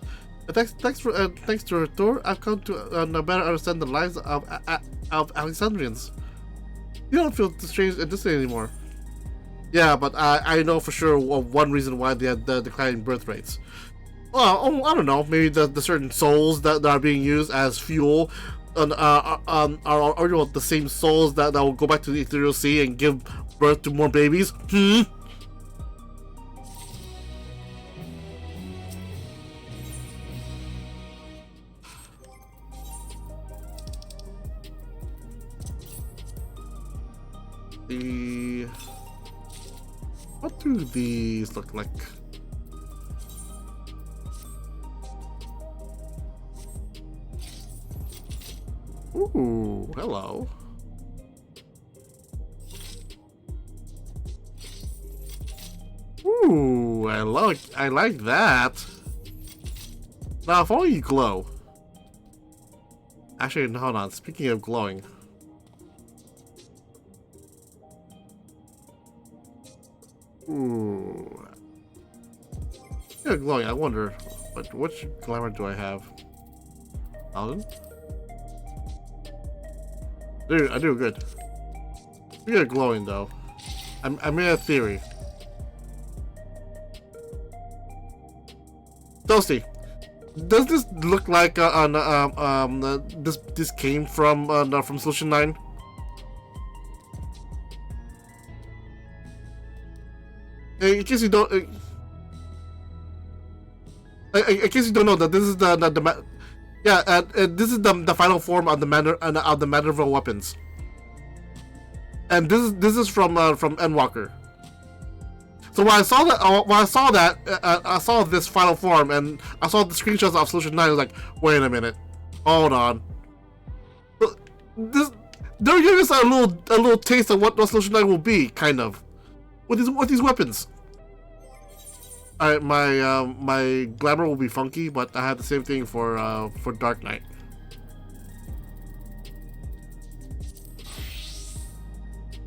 Thanks to her tour, I've come to better understand the lives of Alexandrians. You don't feel strange and distant anymore. Yeah, but I know for sure one reason why they had the declining birth rates. Well, I don't know. Maybe the certain souls that are being used as fuel are the same souls that will go back to the Ethereal Sea and give birth to more babies. What do these look like? Ooh, hello. Ooh, I like that. Now, if only you glow. Actually, hold on. Speaking of glowing. Ooh. Yeah, glowing. I wonder, but which glamour do I have? 1,000? Dude, I do good. We got glowing though. I made a theory. Toasty, does this look like this came from Solution 9? In case you don't, in case you don't know that this is this is the final form of the Manderville weapons, and this is from Endwalker. So when I saw that, I saw this final form, and I saw the screenshots of Solution 9. I was like, wait a minute, hold on. They're giving us a little taste of what Solution 9 will be, kind of, with these weapons. Alright, my glamour will be funky, but I have the same thing for Dark Knight.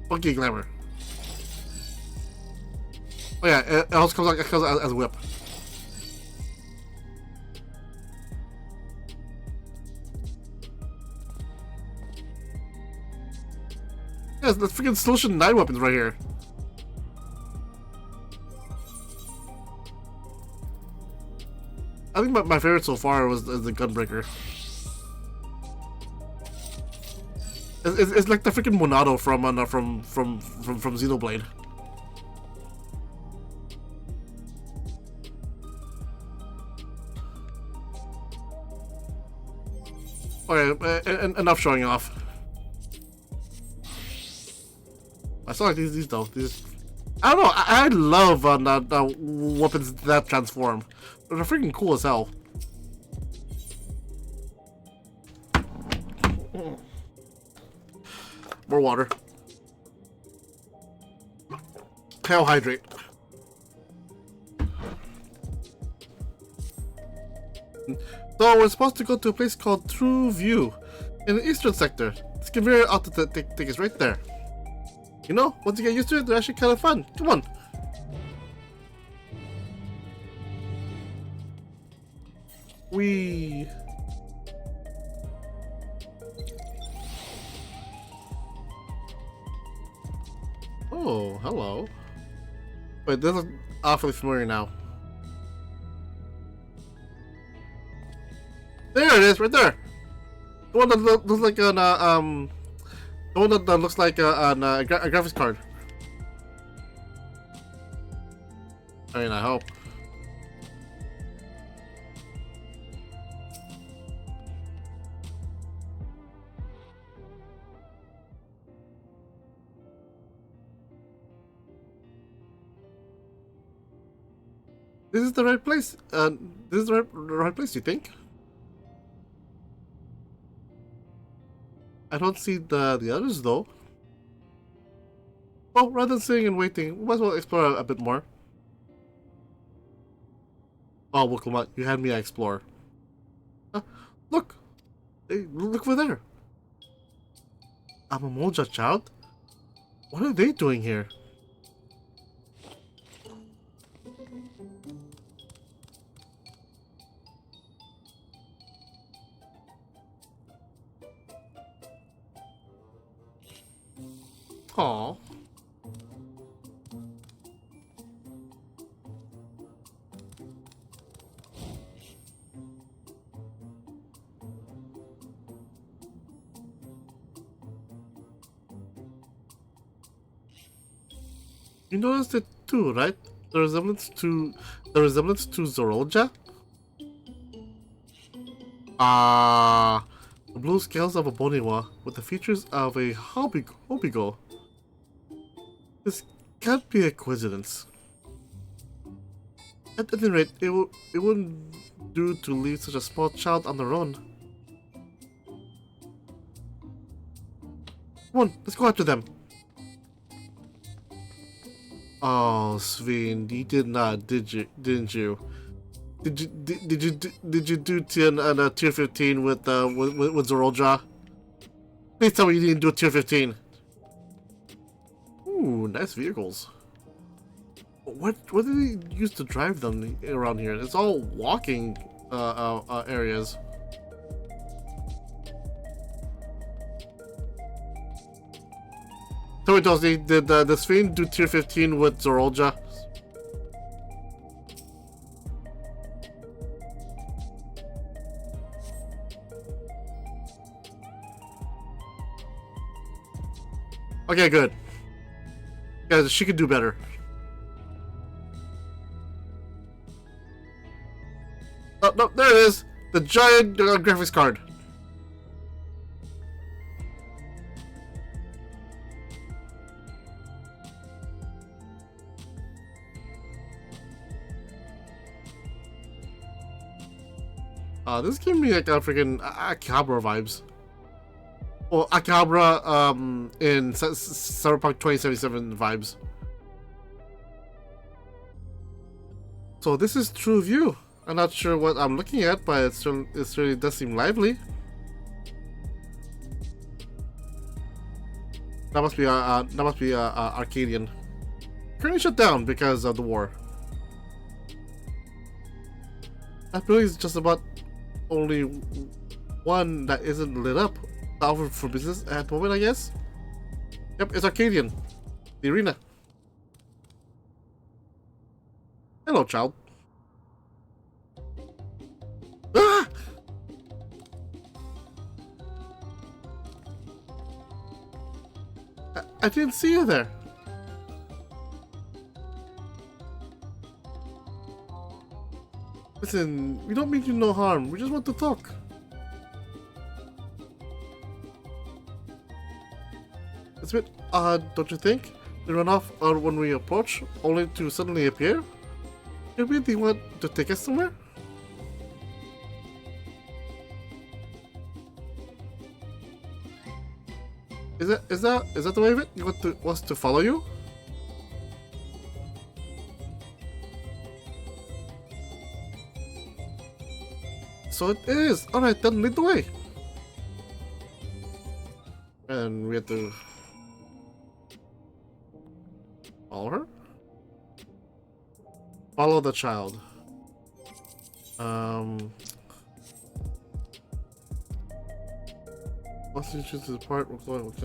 Funky glamour. Oh yeah, it also comes out as a whip. Yeah, the freaking Solution 9 weapons right here. I think my favorite so far was the Gunbreaker. It's like the freaking Monado from Xenoblade. Okay, enough showing off. I saw like these though. These, I don't know. I love weapons that transform. They're freaking cool as hell. More water. Kale hydrate. So we're supposed to go to a place called True View in the eastern sector. This conveyor ought to take us right there. You know, once you get used to it, they're actually kind of fun. Come on. We. Oh, hello. Wait, this is awfully familiar now. There it is, right there. The one that looks like an the one that looks like a graphics card. I mean, I hope. This is the right place. This is the right place, you think? I don't see the others though. Well, rather than sitting and waiting, we might as well explore a bit more. Oh, Wookelmut, you had me explore. Look! Hey, look over there! I'm a Moja child? What are they doing here? Aww. You noticed it too, right? The resemblance to Zorolja? The blue scales of a Boniwa with the features of a Hobigo. This can't be a coincidence. At any rate, it wouldn't do to leave such a small child on their own. Come on, let's go after them. Oh, Sveen, you did not, didn't you? Did you do tier 15 with Zorolja? Please tell me you didn't do a tier 15. Ooh, nice vehicles. What did he use to drive them around here? It's all walking areas. Tell me, Dusty, did the Sveen do tier 15 with Zorolja? Okay, good. Guys, she could do better. Oh, no, there it is! The giant graphics card. This gave me like freaking Akihabara vibes. Well, Akihabara in Cyberpunk 2077 vibes. So this is True View. I'm not sure what I'm looking at, but it really does seem lively. That must be Arcadian. Currently shut down because of the war. That building is just about only one that isn't lit up. Offer for business at the moment, I guess. Yep, it's Arcadian. The arena. Hello, child. Ah! I didn't see you there. Listen, we don't mean you no harm. We just want to talk. It's a bit odd, don't you think? They run off when we approach, only to suddenly appear? Maybe they want to take us somewhere? Is that the way of it? You want us to follow you? So it is. Alright, then lead the way. And we have to follow her? Follow the child. Once you choose this part, we're going with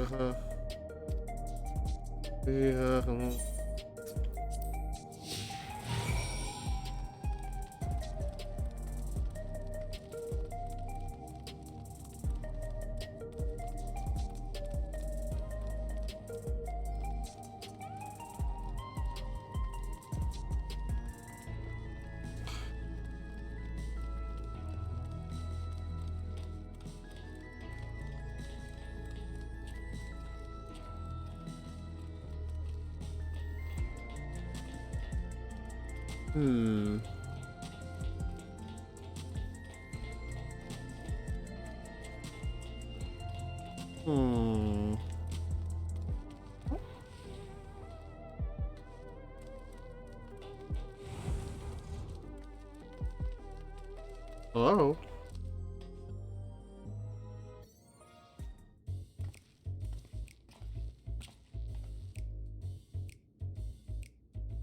Hello?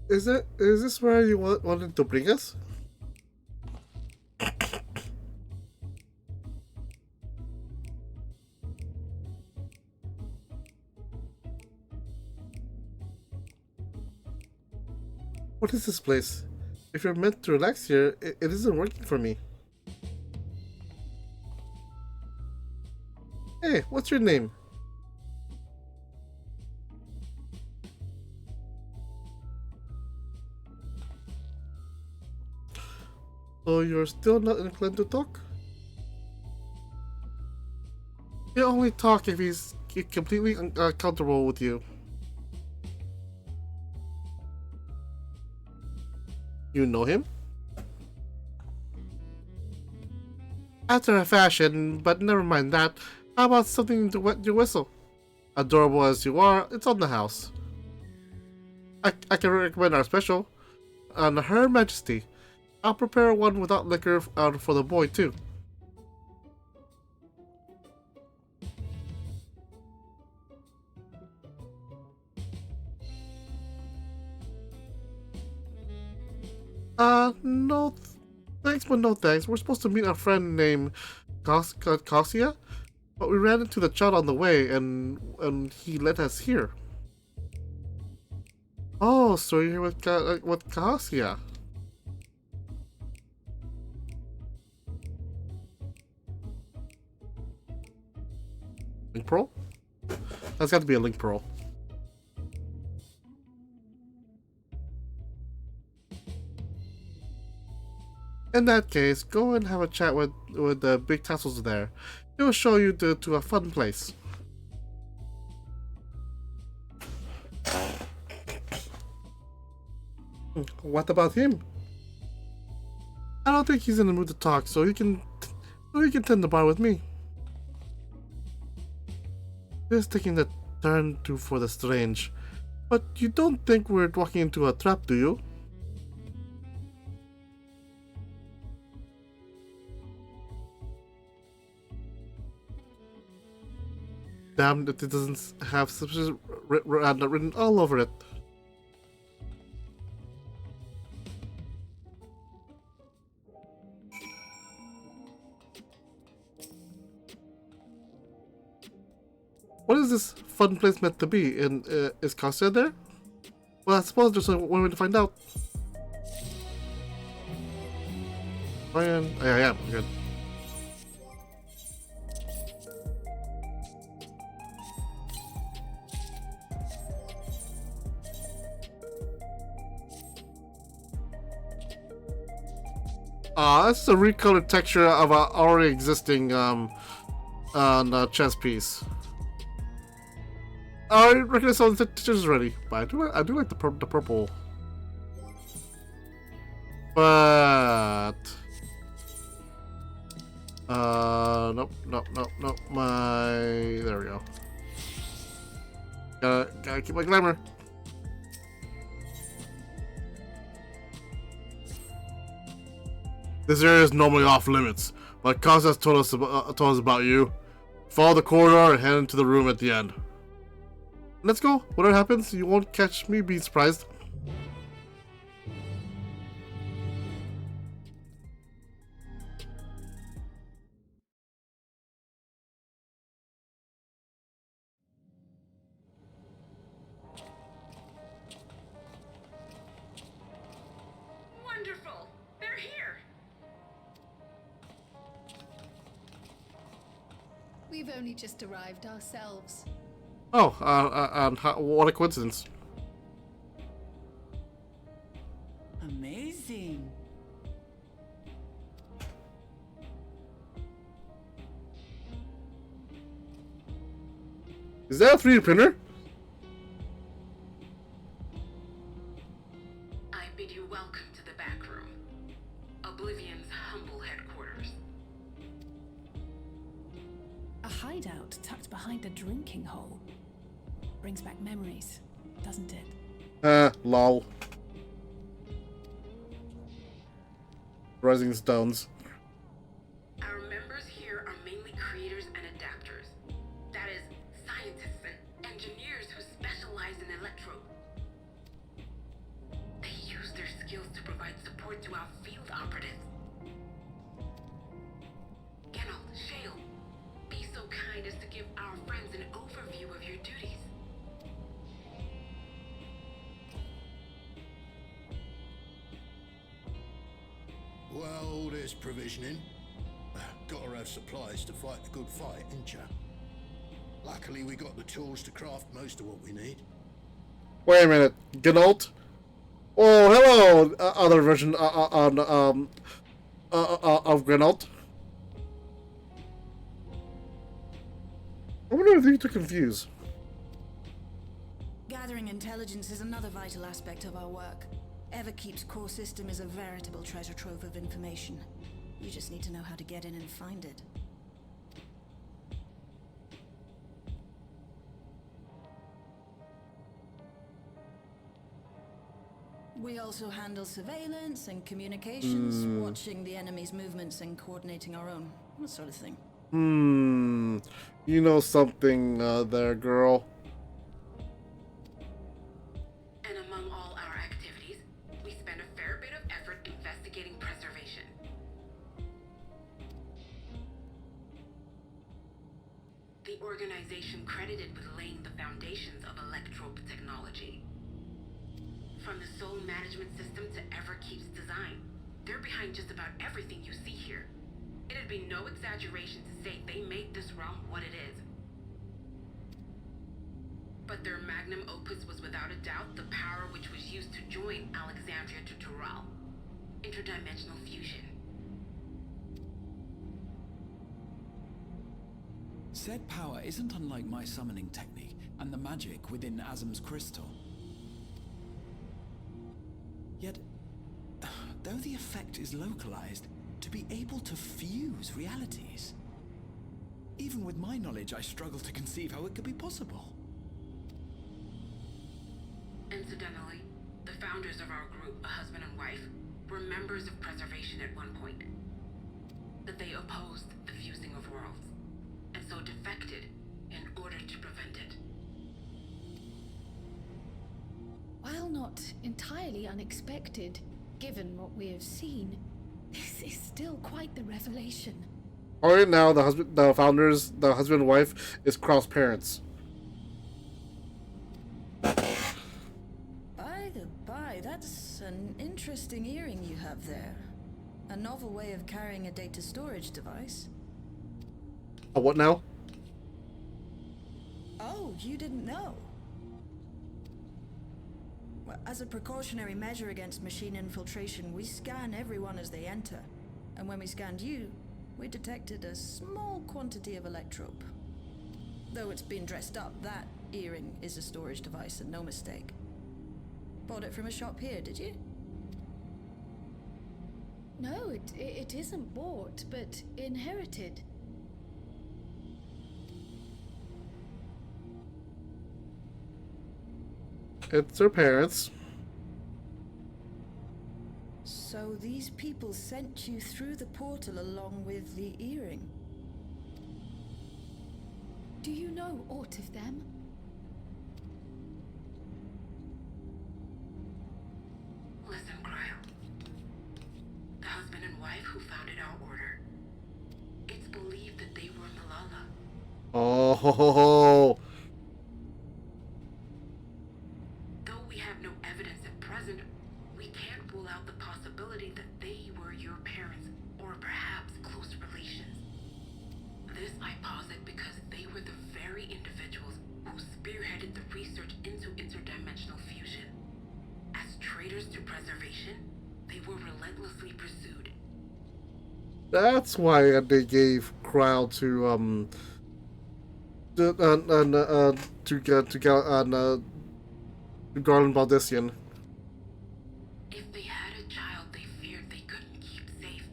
Is this where you wanted to bring us? What is this place? If you're meant to relax here, it isn't working for me. Hey, what's your name? So you're still not inclined to talk? He'll only talk if he's completely comfortable with you. You know him? After a fashion, but never mind that. How about something to wet your whistle? Adorable as you are, it's on the house. I can recommend our special. On Her Majesty. I'll prepare one without liquor for the boy too. No thanks, but no thanks. We're supposed to meet a friend named Kasia, but we ran into the child on the way, and he led us here. Oh, so you're here with Kasia. Link Pearl? That's got to be a Link Pearl. In that case, go and have a chat with the big tassels there. He'll show you to a fun place. What about him? I don't think he's in the mood to talk, so he can tend the bar with me. Just taking the turn for the strange. But you don't think we're walking into a trap, do you? Damn that it doesn't have suspicious written all over it. What is this fun place meant to be? And is Kasia there? Well, I suppose there's one way to find out. Ryan, I am good. This is a recolored texture of an already existing chess piece. I recognize all the textures already, but I do like the purple. But nope. There we go. Gotta keep my glamour. This area is normally off limits, but Kaz told us about you. Follow the corridor and head into the room at the end. Let's go. Whatever happens, you won't catch me being surprised. Wonderful! They're here! We've only just arrived ourselves. Oh, what a coincidence. Amazing. Is that a 3D printer? I bid you welcome to the back room. Oblivion's humble headquarters. A hideout tucked behind a drinking hole. Brings back memories, doesn't it? Lol. Rising stones. to our field operatives. Geralt, Shale, be so kind as to give our friends an overview of your duties. Well, there's provisioning. Gotta have supplies to fight a good fight, ain't ya? Luckily, we got the tools to craft most of what we need. Wait a minute, Geralt? Oh, hello, other version of Geralt. I wonder if you took confused. Gathering intelligence is another vital aspect of our work. Everkeep's core system is a veritable treasure trove of information. You just need to know how to get in and find it. We also handle surveillance and communications, watching the enemy's movements and coordinating our own, that sort of thing. You know something there, girl. And among all our activities, we spend a fair bit of effort investigating preservation. The organization credited with laying the foundations of electrope technology. From the soul management system to Everkeep's design, they're behind just about everything you see here. It'd be no exaggeration to say they made this realm what it is. But their magnum opus was without a doubt the power which was used to join Alexandria to Tural. Interdimensional fusion. Said power isn't unlike my summoning technique and the magic within Azam's crystal. Yet, though the effect is localized, to be able to fuse realities. Even with my knowledge, I struggle to conceive how it could be possible. Incidentally, the founders of our group, a husband and wife, were members of preservation at one point. But they opposed the fusing of worlds, and so defected in order to prevent it. While not entirely unexpected, given what we have seen, this is still quite the revelation. Alright, now the husband and wife is cross parents. By the by, that's an interesting earring you have there. A novel way of carrying a data storage device. What now? Oh, you didn't know? Well, as a precautionary measure against machine infiltration, we scan everyone as they enter. And when we scanned you, we detected a small quantity of electrope. Though it's been dressed up, that earring is a storage device and no mistake. Bought it from a shop here, did you? No, it isn't bought, but inherited. It's her parents. So these people sent you through the portal along with the earring? Do you know aught of them? Listen, Cryle. The husband and wife who founded our order. It's believed that they were Malala. Oh. Though we have no evidence at present, we can't rule out the possibility that they were your parents, or perhaps close relations. This I posit because they were the very individuals who spearheaded the research into interdimensional fusion. As traitors to preservation, they were relentlessly pursued. That's why they gave Crowd to Garland Baldician. If they had a child they feared they couldn't keep safe,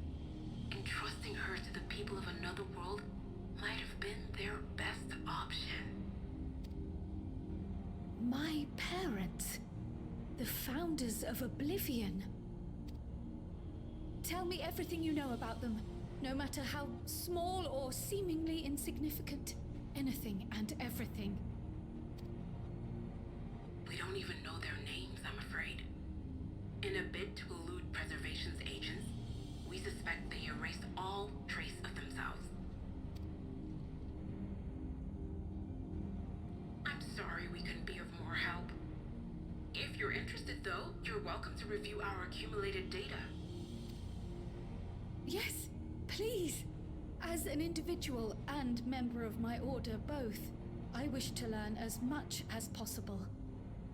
entrusting her to the people of another world might have been their best option. My parents, the founders of Oblivion. Tell me everything you know about them, no matter how small or seemingly insignificant. Anything and everything. We don't even know their names, I'm afraid. In a bid to elude preservation's agents, we suspect they erased all trace of themselves. I'm sorry we couldn't be of more help. If you're interested, though, you're welcome to review our accumulated data. Yes, please. As an individual and member of my order both, I wish to learn as much as possible.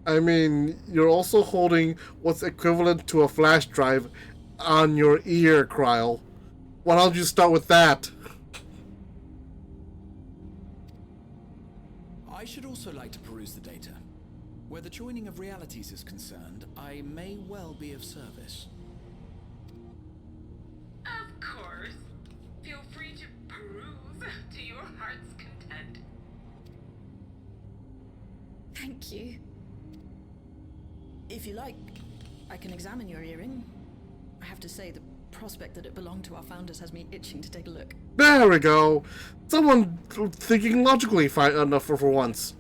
I mean, you're also holding what's equivalent to a flash drive on your ear, Kryl. Why don't you start with that? I should also like to peruse the data. Where the joining of realities is concerned, I may well be of service. Of course. Feel free to peruse to your heart's content. Thank you. If you like, I can examine your earring. I have to say, the prospect that it belonged to our founders has me itching to take a look. There we go. Someone thinking logically fine enough for once.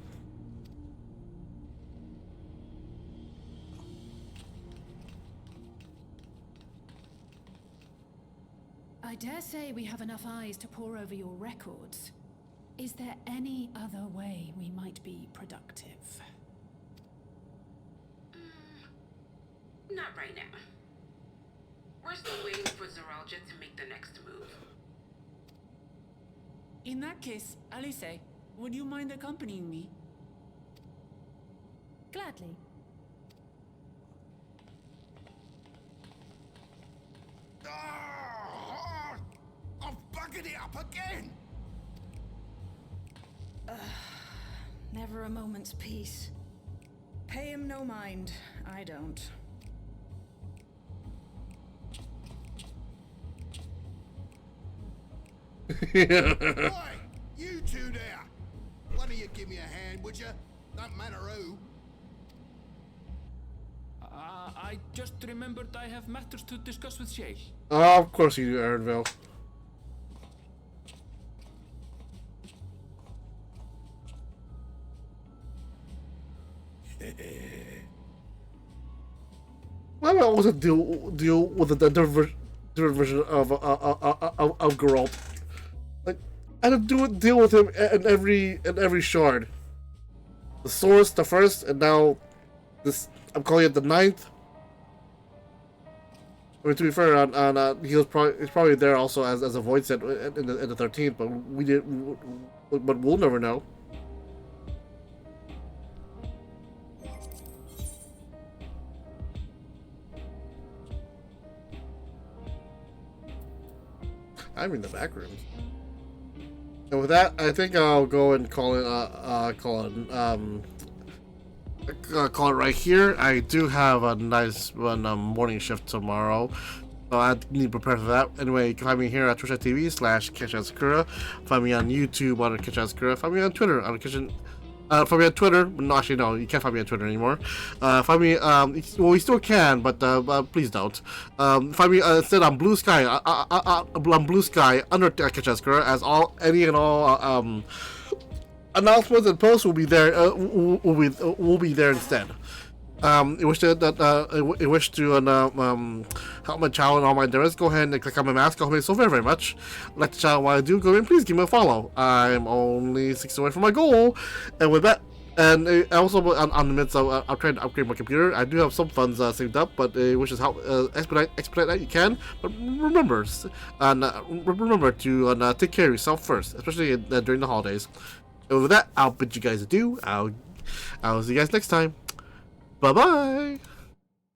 I dare say we have enough eyes to pore over your records. Is there any other way we might be productive? Not right now. We're still waiting for Zoralja to make the next move. In that case, Alice, would you mind accompanying me? Gladly. I've buggered it up again! Never a moment's peace. Pay him no mind. I don't. Oi! You two there! One of you give me a hand, would you? Don't matter who. I just remembered I have matters to discuss with Shale. Of course you do, Aaronville. Why do I always deal with a different version of Geralt? Like, I had to deal with him in every shard. The source, the first, and now this. I'm calling it the 9th. I mean, to be fair, he's probably there also as a void set in the 13th, but but we'll never know. I'm in the back room. And with that, I think I'll go and call it right here. I do have a nice morning shift tomorrow, so I need to prepare for that. Anyway, you can find me here at twitch.tv/KetchUpSakura. Find me on YouTube under KetchUpSakura. Find me on Twitter under Kitchen. Find me on Twitter. No, actually, no, you can't find me on Twitter anymore. Find me, well, we still can, but please don't. Find me instead on Blue Sky. On Blue Sky under KetchUpSakura, as any and all announcements and posts will be there. Will be there instead. I wish to help my channel and all my endeavors. Go ahead and click on my mask. I'll so very much. Like the channel while I do, go ahead and please give me a follow. I'm only 6 away from my goal, and with that, and also on the midst of I'm trying to upgrade my computer. I do have some funds saved up, but which is how expedite that you can. But remember, to take care of yourself first, especially during the holidays. And with that, I'll bid you guys adieu. I'll see you guys next time. Bye-bye!